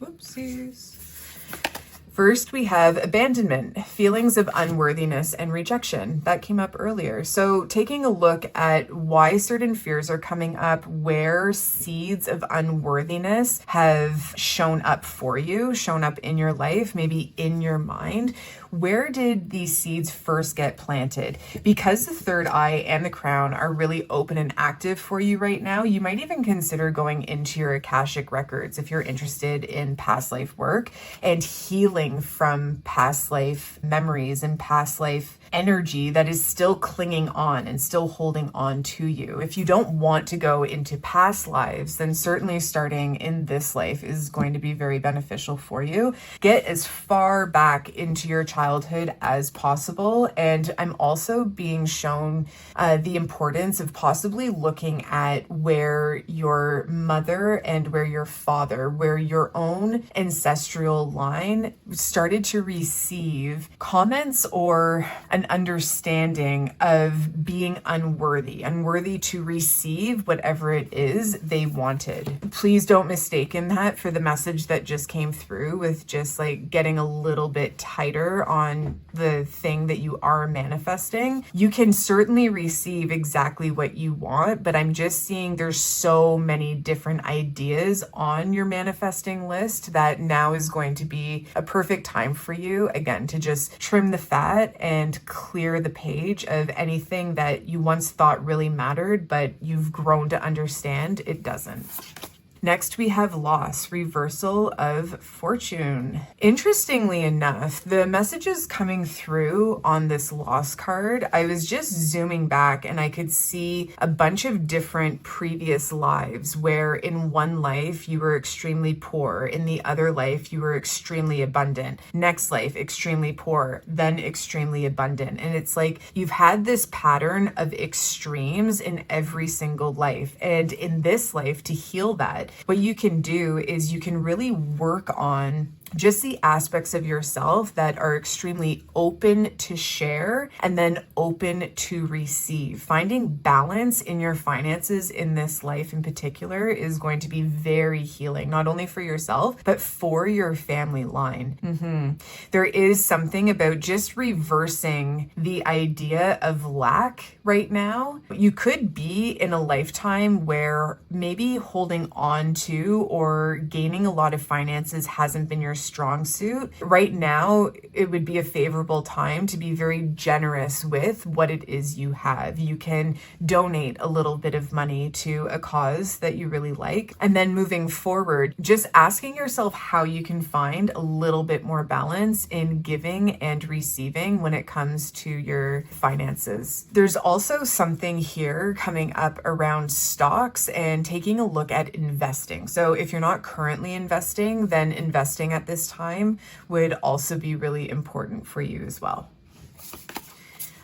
Whoopsies. First, we have abandonment, feelings of unworthiness and rejection. That came up earlier. So taking a look at why certain fears are coming up, where seeds of unworthiness have shown up for you, shown up in your life, maybe in your mind. Where did these seeds first get planted? Because the third eye and the crown are really open and active for you right now, you might even consider going into your Akashic records if you're interested in past life work and healing from past life memories and past life energy that is still clinging on and still holding on to you. If you don't want to go into past lives, then certainly starting in this life is going to be very beneficial for you. Get as far back into your childhood as possible. And I'm also being shown the importance of possibly looking at where your mother and where your father, where your own ancestral line started to receive comments or an understanding of being unworthy to receive whatever it is they wanted. Please don't mistake that for the message that just came through with just like getting a little bit tighter on the thing that you are manifesting. You can certainly receive exactly what you want, but I'm just seeing there's so many different ideas on your manifesting list that now is going to be a perfect time for you, again, to just trim the fat and clear the page of anything that you once thought really mattered, but you've grown to understand it doesn't. Next, we have loss, reversal of fortune. Interestingly enough, the messages coming through on this loss card, I was just zooming back and I could see a bunch of different previous lives where in one life you were extremely poor, in the other life you were extremely abundant, next life extremely poor, then extremely abundant. And it's like you've had this pattern of extremes in every single life. And in this life, to heal that, what you can do is you can really work on just the aspects of yourself that are extremely open to share and then open to receive. Finding balance in your finances in this life in particular is going to be very healing, not only for yourself, but for your family line. There is something about just reversing the idea of lack right now. You could be in a lifetime where maybe holding on to or gaining a lot of finances hasn't been your strong suit. Right now, it would be a favorable time to be very generous with what it is you have. You can donate a little bit of money to a cause that you really like. And then moving forward, just asking yourself how you can find a little bit more balance in giving and receiving when it comes to your finances. There's also something here coming up around stocks and taking a look at investing. So if you're not currently investing, then investing at this time would also be really important for you as well.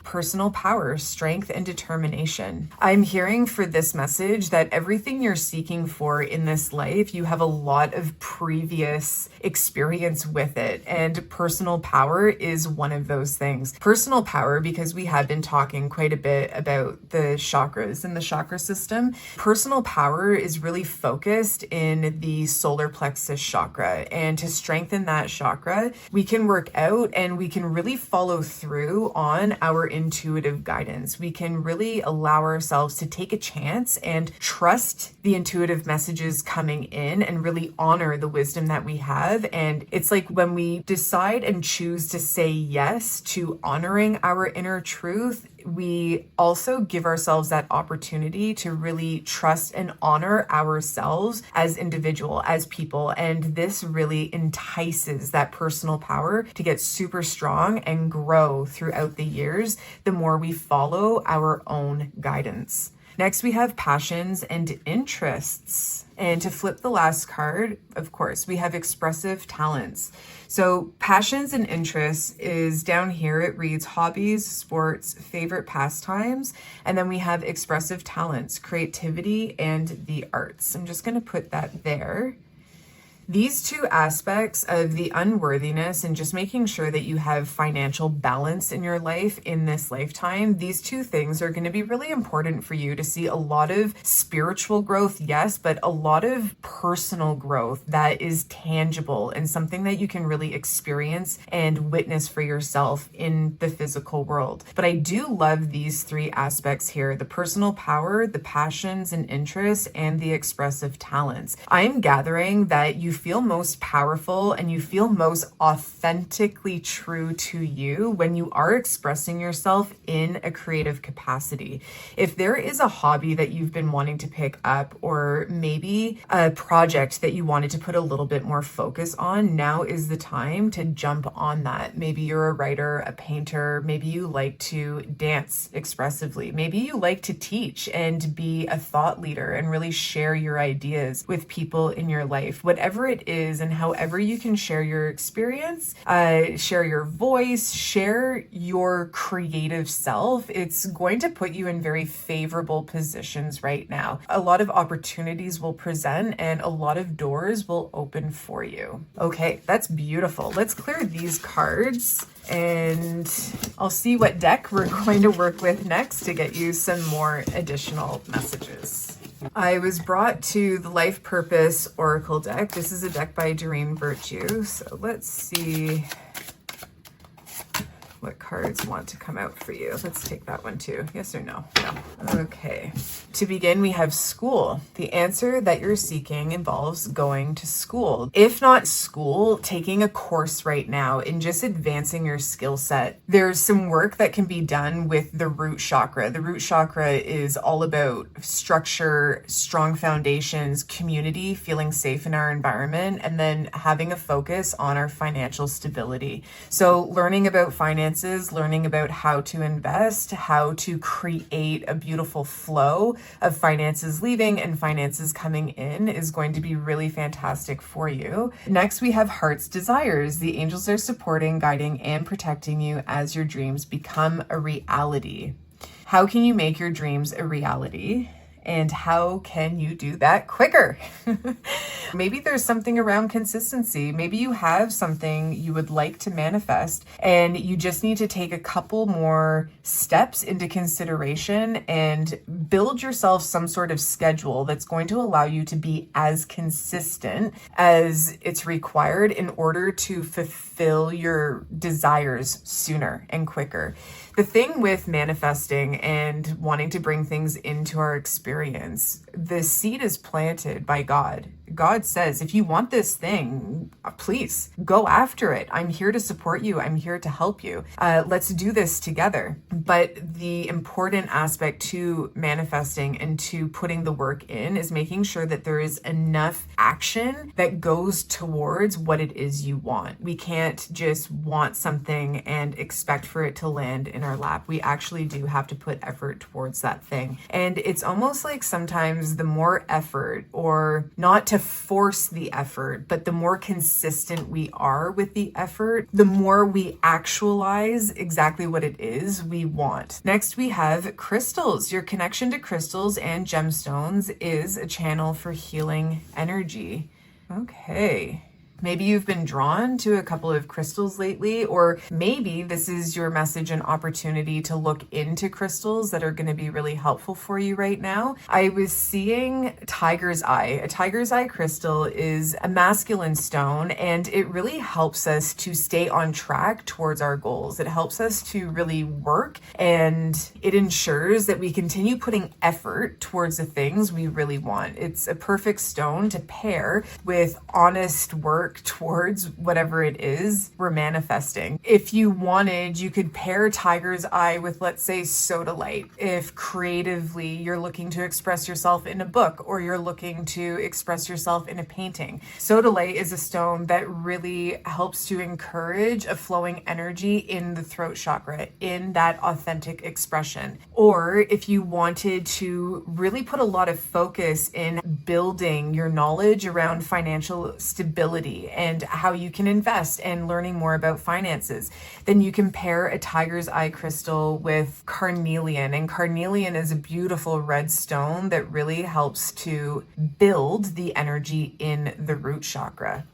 Personal power, strength, and determination. I'm hearing for this message that everything you're seeking for in this life, you have a lot of previous experience with it. And personal power is one of those things. Personal power, because we have been talking quite a bit about the chakras and the chakra system. Personal power is really focused in the solar plexus chakra. And to strengthen that chakra, we can work out and we can really follow through on our intuitive guidance. We can really allow ourselves to take a chance and trust the intuitive messages coming in and really honor the wisdom that we have. And it's like when we decide and choose to say yes to honoring our inner truth, we also give ourselves that opportunity to really trust and honor ourselves as individual, as people. And this really entices that personal power to get super strong and grow throughout the years, the more we follow our own guidance. Next, we have passions and interests. And to flip the last card, of course, we have expressive talents. So passions and interests is down here. It reads hobbies, sports, favorite pastimes. And then we have expressive talents, creativity, and the arts. I'm just going to put that there. These two aspects of the unworthiness and just making sure that you have financial balance in your life in this lifetime, these two things are going to be really important for you to see a lot of spiritual growth, yes, but a lot of personal growth that is tangible and something that you can really experience and witness for yourself in the physical world. But I do love these three aspects here: the personal power, the passions and interests, and the expressive talents. I'm gathering that you feel most powerful and you feel most authentically true to you when you are expressing yourself in a creative capacity. If there is a hobby that you've been wanting to pick up, or maybe a project that you wanted to put a little bit more focus on, now is the time to jump on that. Maybe you're a writer, a painter, maybe you like to dance expressively, maybe you like to teach and be a thought leader and really share your ideas with people in your life. Whatever it is and however you can share your experience, share your voice, share your creative self, it's going to put you in very favorable positions right now. A lot of opportunities will present and a lot of doors will open for you. Okay, that's beautiful. Let's clear these cards and I'll see what deck we're going to work with next to get you some more additional messages. I was brought to the Life Purpose Oracle deck. This is a deck by Doreen Virtue. So let's see what cards want to come out for you. Let's take that one too. Yes or no? No. Okay. To begin, we have school. The answer that you're seeking involves going to school. If not school, taking a course right now in just advancing your skill set. There's some work that can be done with the root chakra. The root chakra is all about structure, strong foundations, community, feeling safe in our environment, and then having a focus on our financial stability. So learning about finances, learning about how to invest, how to create a beautiful flow of finances leaving and finances coming in is going to be really fantastic for you. Next, we have heart's desires. The angels are supporting, guiding, and protecting you as your dreams become a reality. How can you make your dreams a reality? And how can you do that quicker? Maybe there's something around consistency. Maybe you have something you would like to manifest and you just need to take a couple more steps into consideration and build yourself some sort of schedule that's going to allow you to be as consistent as it's required in order to fulfill your desires sooner and quicker. The thing with manifesting and wanting to bring things into our experience, the seed is planted by God. God says, if you want this thing, please go after it. I'm here to support you. I'm here to help you. Let's do this together. But the important aspect to manifesting and to putting the work in is making sure that there is enough action that goes towards what it is you want. We can't just want something and expect for it to land in our lap. We actually do have to put effort towards that thing. And it's almost like sometimes the more effort, or not to force the effort, but the more consistent we are with the effort, the more we actualize exactly what it is we want. Next, we have crystals. Your connection to crystals and gemstones is a channel for healing energy. Okay. Maybe you've been drawn to a couple of crystals lately, or maybe this is your message and opportunity to look into crystals that are going to be really helpful for you right now. I was seeing tiger's eye. A tiger's eye crystal is a masculine stone, and it really helps us to stay on track towards our goals. It helps us to really work, and it ensures that we continue putting effort towards the things we really want. It's a perfect stone to pair with honest work towards whatever it is we're manifesting. If you wanted, you could pair tiger's eye with, let's say, sodalite. If creatively you're looking to express yourself in a book, or you're looking to express yourself in a painting. Sodalite is a stone that really helps to encourage a flowing energy in the throat chakra, in that authentic expression. Or if you wanted to really put a lot of focus in building your knowledge around financial stability and how you can invest and learning more about finances, then you can pair a tiger's eye crystal with carnelian. And carnelian is a beautiful red stone that really helps to build the energy in the root chakra.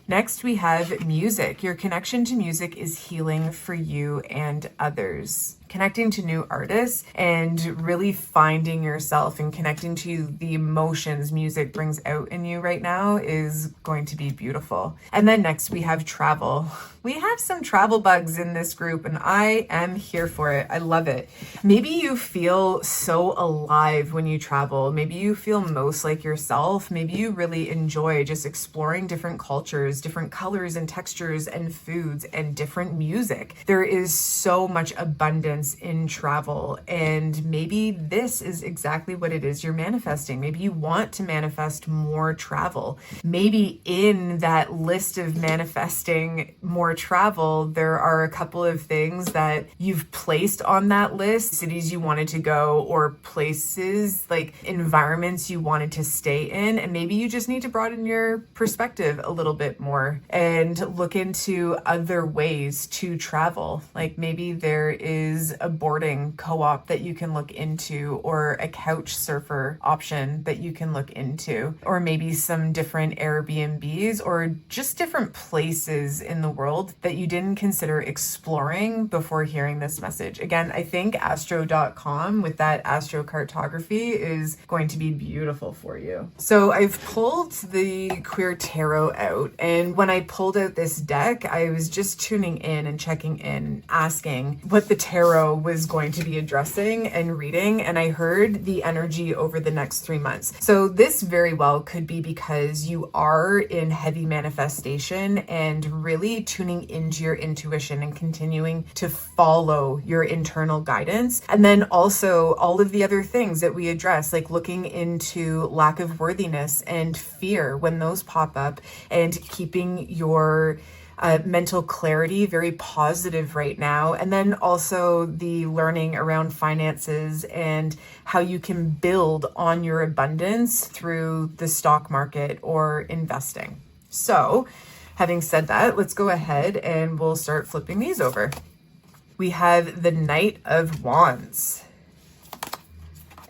Next, we have music. Your connection to music is healing for you and others. Connecting to new artists and really finding yourself and connecting to the emotions music brings out in you right now is going to be beautiful. And then next we have travel. We have some travel bugs in this group and I am here for it. I love it. Maybe you feel so alive when you travel. Maybe you feel most like yourself. Maybe you really enjoy just exploring different cultures, different colors and textures and foods and different music. There is so much abundance in travel, and maybe this is exactly what it is you're manifesting. Maybe you want to manifest more travel. Maybe in that list of manifesting more travel, there are a couple of things that you've placed on that list, cities you wanted to go or places, like environments you wanted to stay in, and maybe you just need to broaden your perspective a little bit more and look into other ways to travel. Like maybe there is a boarding co-op that you can look into, or a couch surfer option that you can look into, or maybe some different Airbnbs or just different places in the world world that you didn't consider exploring before hearing this message. Again, I think astro.com with that astrocartography is going to be beautiful for you. So I've pulled the Queer Tarot out, and when I pulled out this deck, I was just tuning in and checking in, asking what the tarot was going to be addressing and reading, and I heard the energy over the next 3 months. So this very well could be because you are in heavy manifestation and really tuning into your intuition and continuing to follow your internal guidance. And then also all of the other things that we address, like looking into lack of worthiness and fear when those pop up, and keeping your mental clarity very positive right now. And then also the learning around finances and how you can build on your abundance through the stock market or investing. So having said that, let's go ahead and we'll start flipping these over. We have the Knight of Wands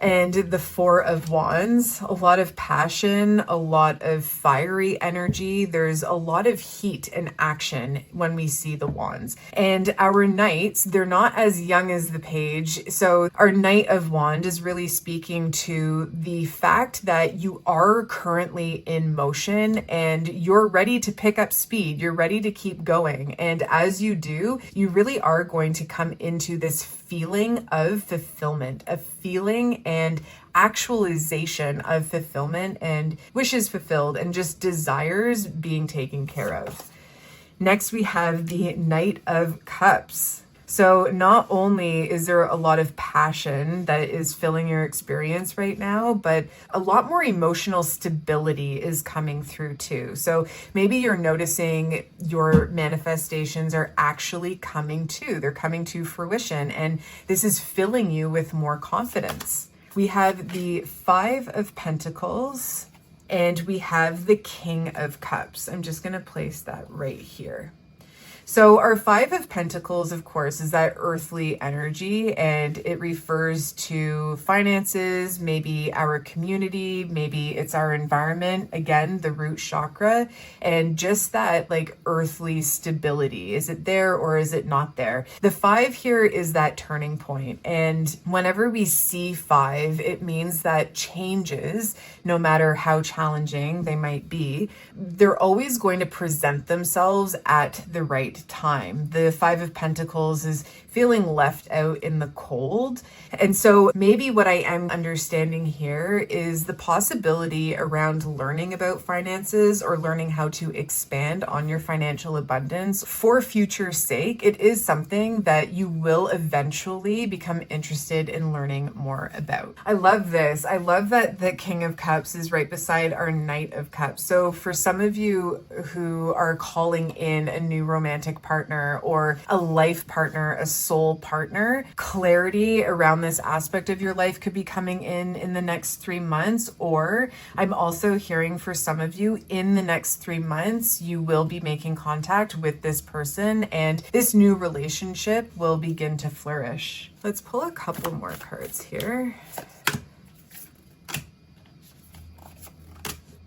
and the Four of Wands. A lot of passion, a lot of fiery energy. There's a lot of heat and action when we see the wands. And our knights, they're not as young as the page. So our Knight of Wands is really speaking to the fact that you are currently in motion and you're ready to pick up speed. You're ready to keep going. And as you do, you really are going to come into this feeling of fulfillment, a feeling and actualization of fulfillment and wishes fulfilled and just desires being taken care of. Next, we have the Knight of Cups. So not only is there a lot of passion that is filling your experience right now, but a lot more emotional stability is coming through too. So maybe you're noticing your manifestations are actually coming to, they're coming to fruition, and this is filling you with more confidence. We have the Five of Pentacles and we have the King of Cups. I'm just going to place that right here. So our Five of Pentacles, of course, is that earthly energy, and it refers to finances, maybe our community, maybe it's our environment, again, the root chakra, and just that like earthly stability. Is it there or is it not there? The five here is that turning point, and whenever we see five, it means that changes, no matter how challenging they might be, they're always going to present themselves at the right time. The Five of Pentacles is feeling left out in the cold. And so maybe what I am understanding here is the possibility around learning about finances or learning how to expand on your financial abundance for future sake. It is something that you will eventually become interested in learning more about. I love this. I love that the King of Cups is right beside our Knight of Cups. So for some of you who are calling in a new romantic partner or a life partner, a soul partner, clarity around this aspect of your life could be coming in the next 3 months. Or I'm also hearing for some of you in the next 3 months, you will be making contact with this person and this new relationship will begin to flourish. Let's pull a couple more cards here.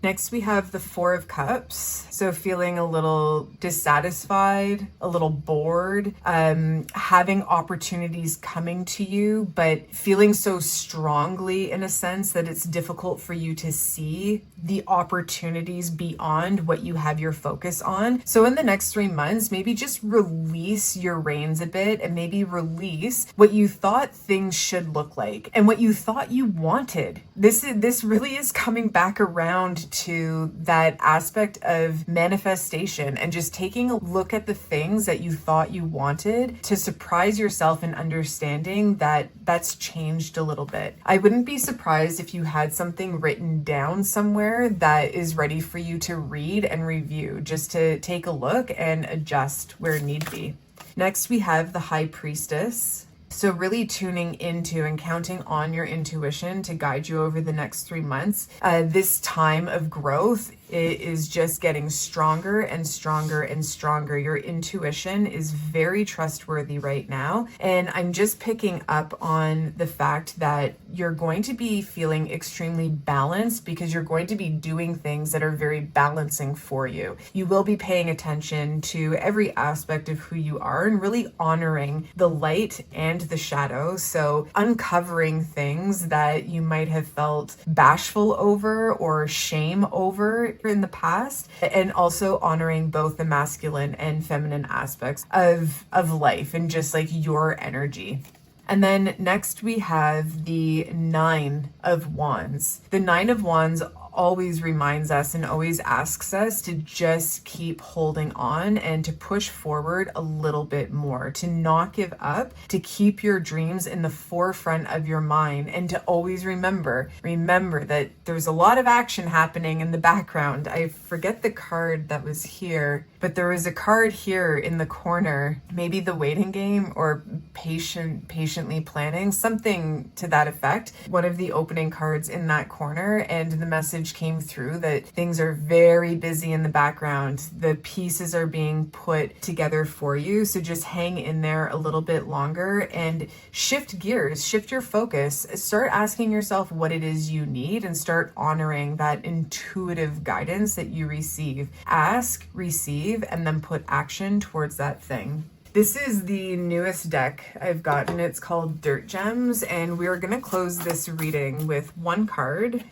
Next, we have the Four of Cups. So feeling a little dissatisfied, a little bored, having opportunities coming to you, but feeling so strongly in a sense that it's difficult for you to see the opportunities beyond what you have your focus on. So in the next 3 months, maybe just release your reins a bit and maybe release what you thought things should look like and what you thought you wanted. This really is coming back around to that aspect of manifestation and just taking a look at the things that you thought you wanted to surprise yourself in understanding that that's changed a little bit. I wouldn't be surprised if you had something written down somewhere that is ready for you to read and review, just to take a look and adjust where need be. Next, we have the High Priestess. So really tuning into and counting on your intuition to guide you over the next 3 months. This time of growth It is just getting stronger and stronger and stronger. Your intuition is very trustworthy right now. And I'm just picking up on the fact that you're going to be feeling extremely balanced because you're going to be doing things that are very balancing for you. You will be paying attention to every aspect of who you are and really honoring the light and the shadow. So uncovering things that you might have felt bashful over or shame over in the past, and also honoring both the masculine and feminine aspects of life and just like your energy. And then next we have the Nine of Wands. The Nine of Wands always reminds us and always asks us to just keep holding on and to push forward a little bit more, to not give up, to keep your dreams in the forefront of your mind, and to always remember that there's a lot of action happening in the background. I forget the card that was here, but there was a card here in the corner, maybe the waiting game or patiently planning, something to that effect. One of the opening cards in that corner, and the message came through that things are very busy in the background. The pieces are being put together for you. So just hang in there a little bit longer and shift gears, shift your focus, start asking yourself what it is you need, and start honoring that intuitive guidance that you receive. Ask, receive, and then put action towards that thing. This is the newest deck I've gotten. It's called Dirt Gems, and we're going to close this reading with one card.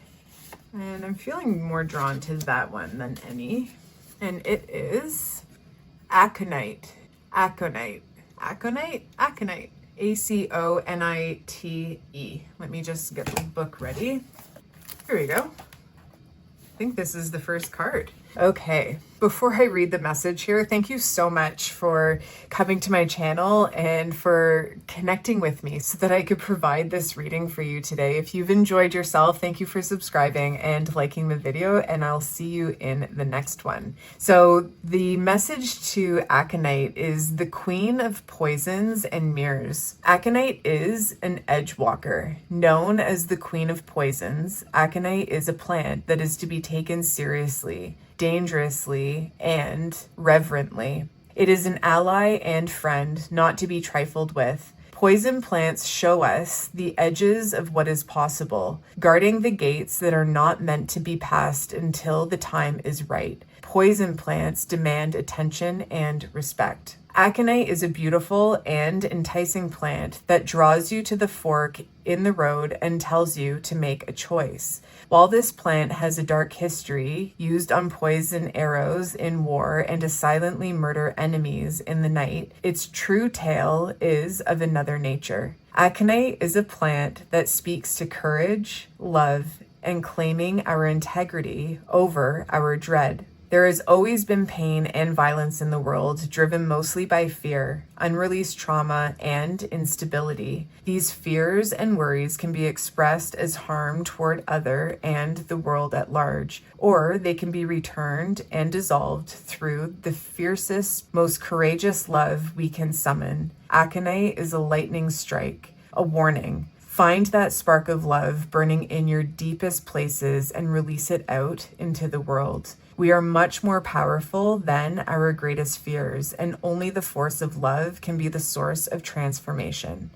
And I'm feeling more drawn to that one than any. And it is Aconite. Aconite. Aconite? Aconite. Aconite. Let me just get the book ready. Here we go. I think this is the first card. Okay. Before I read the message here, thank you so much for coming to my channel and for connecting with me so that I could provide this reading for you today. If you've enjoyed yourself, thank you for subscribing and liking the video, and I'll see you in the next one. So the message to Aconite is the Queen of Poisons and Mirrors. Aconite is an edge walker. Known as the Queen of Poisons, Aconite is a plant that is to be taken seriously, dangerously, and reverently. It is an ally and friend, not to be trifled with. Poison plants show us the edges of what is possible, guarding the gates that are not meant to be passed until the time is right. Poison plants demand attention and respect. Aconite is a beautiful and enticing plant that draws you to the fork in the road and tells you to make a choice. While this plant has a dark history, used on poison arrows in war and to silently murder enemies in the night, its true tale is of another nature. Aconite is a plant that speaks to courage, love, and claiming our integrity over our dread. There has always been pain and violence in the world, driven mostly by fear, unreleased trauma, and instability. These fears and worries can be expressed as harm toward other and the world at large, or they can be returned and dissolved through the fiercest, most courageous love we can summon. Aconite is a lightning strike, a warning. Find that spark of love burning in your deepest places and release it out into the world. We are much more powerful than our greatest fears, and only the force of love can be the source of transformation.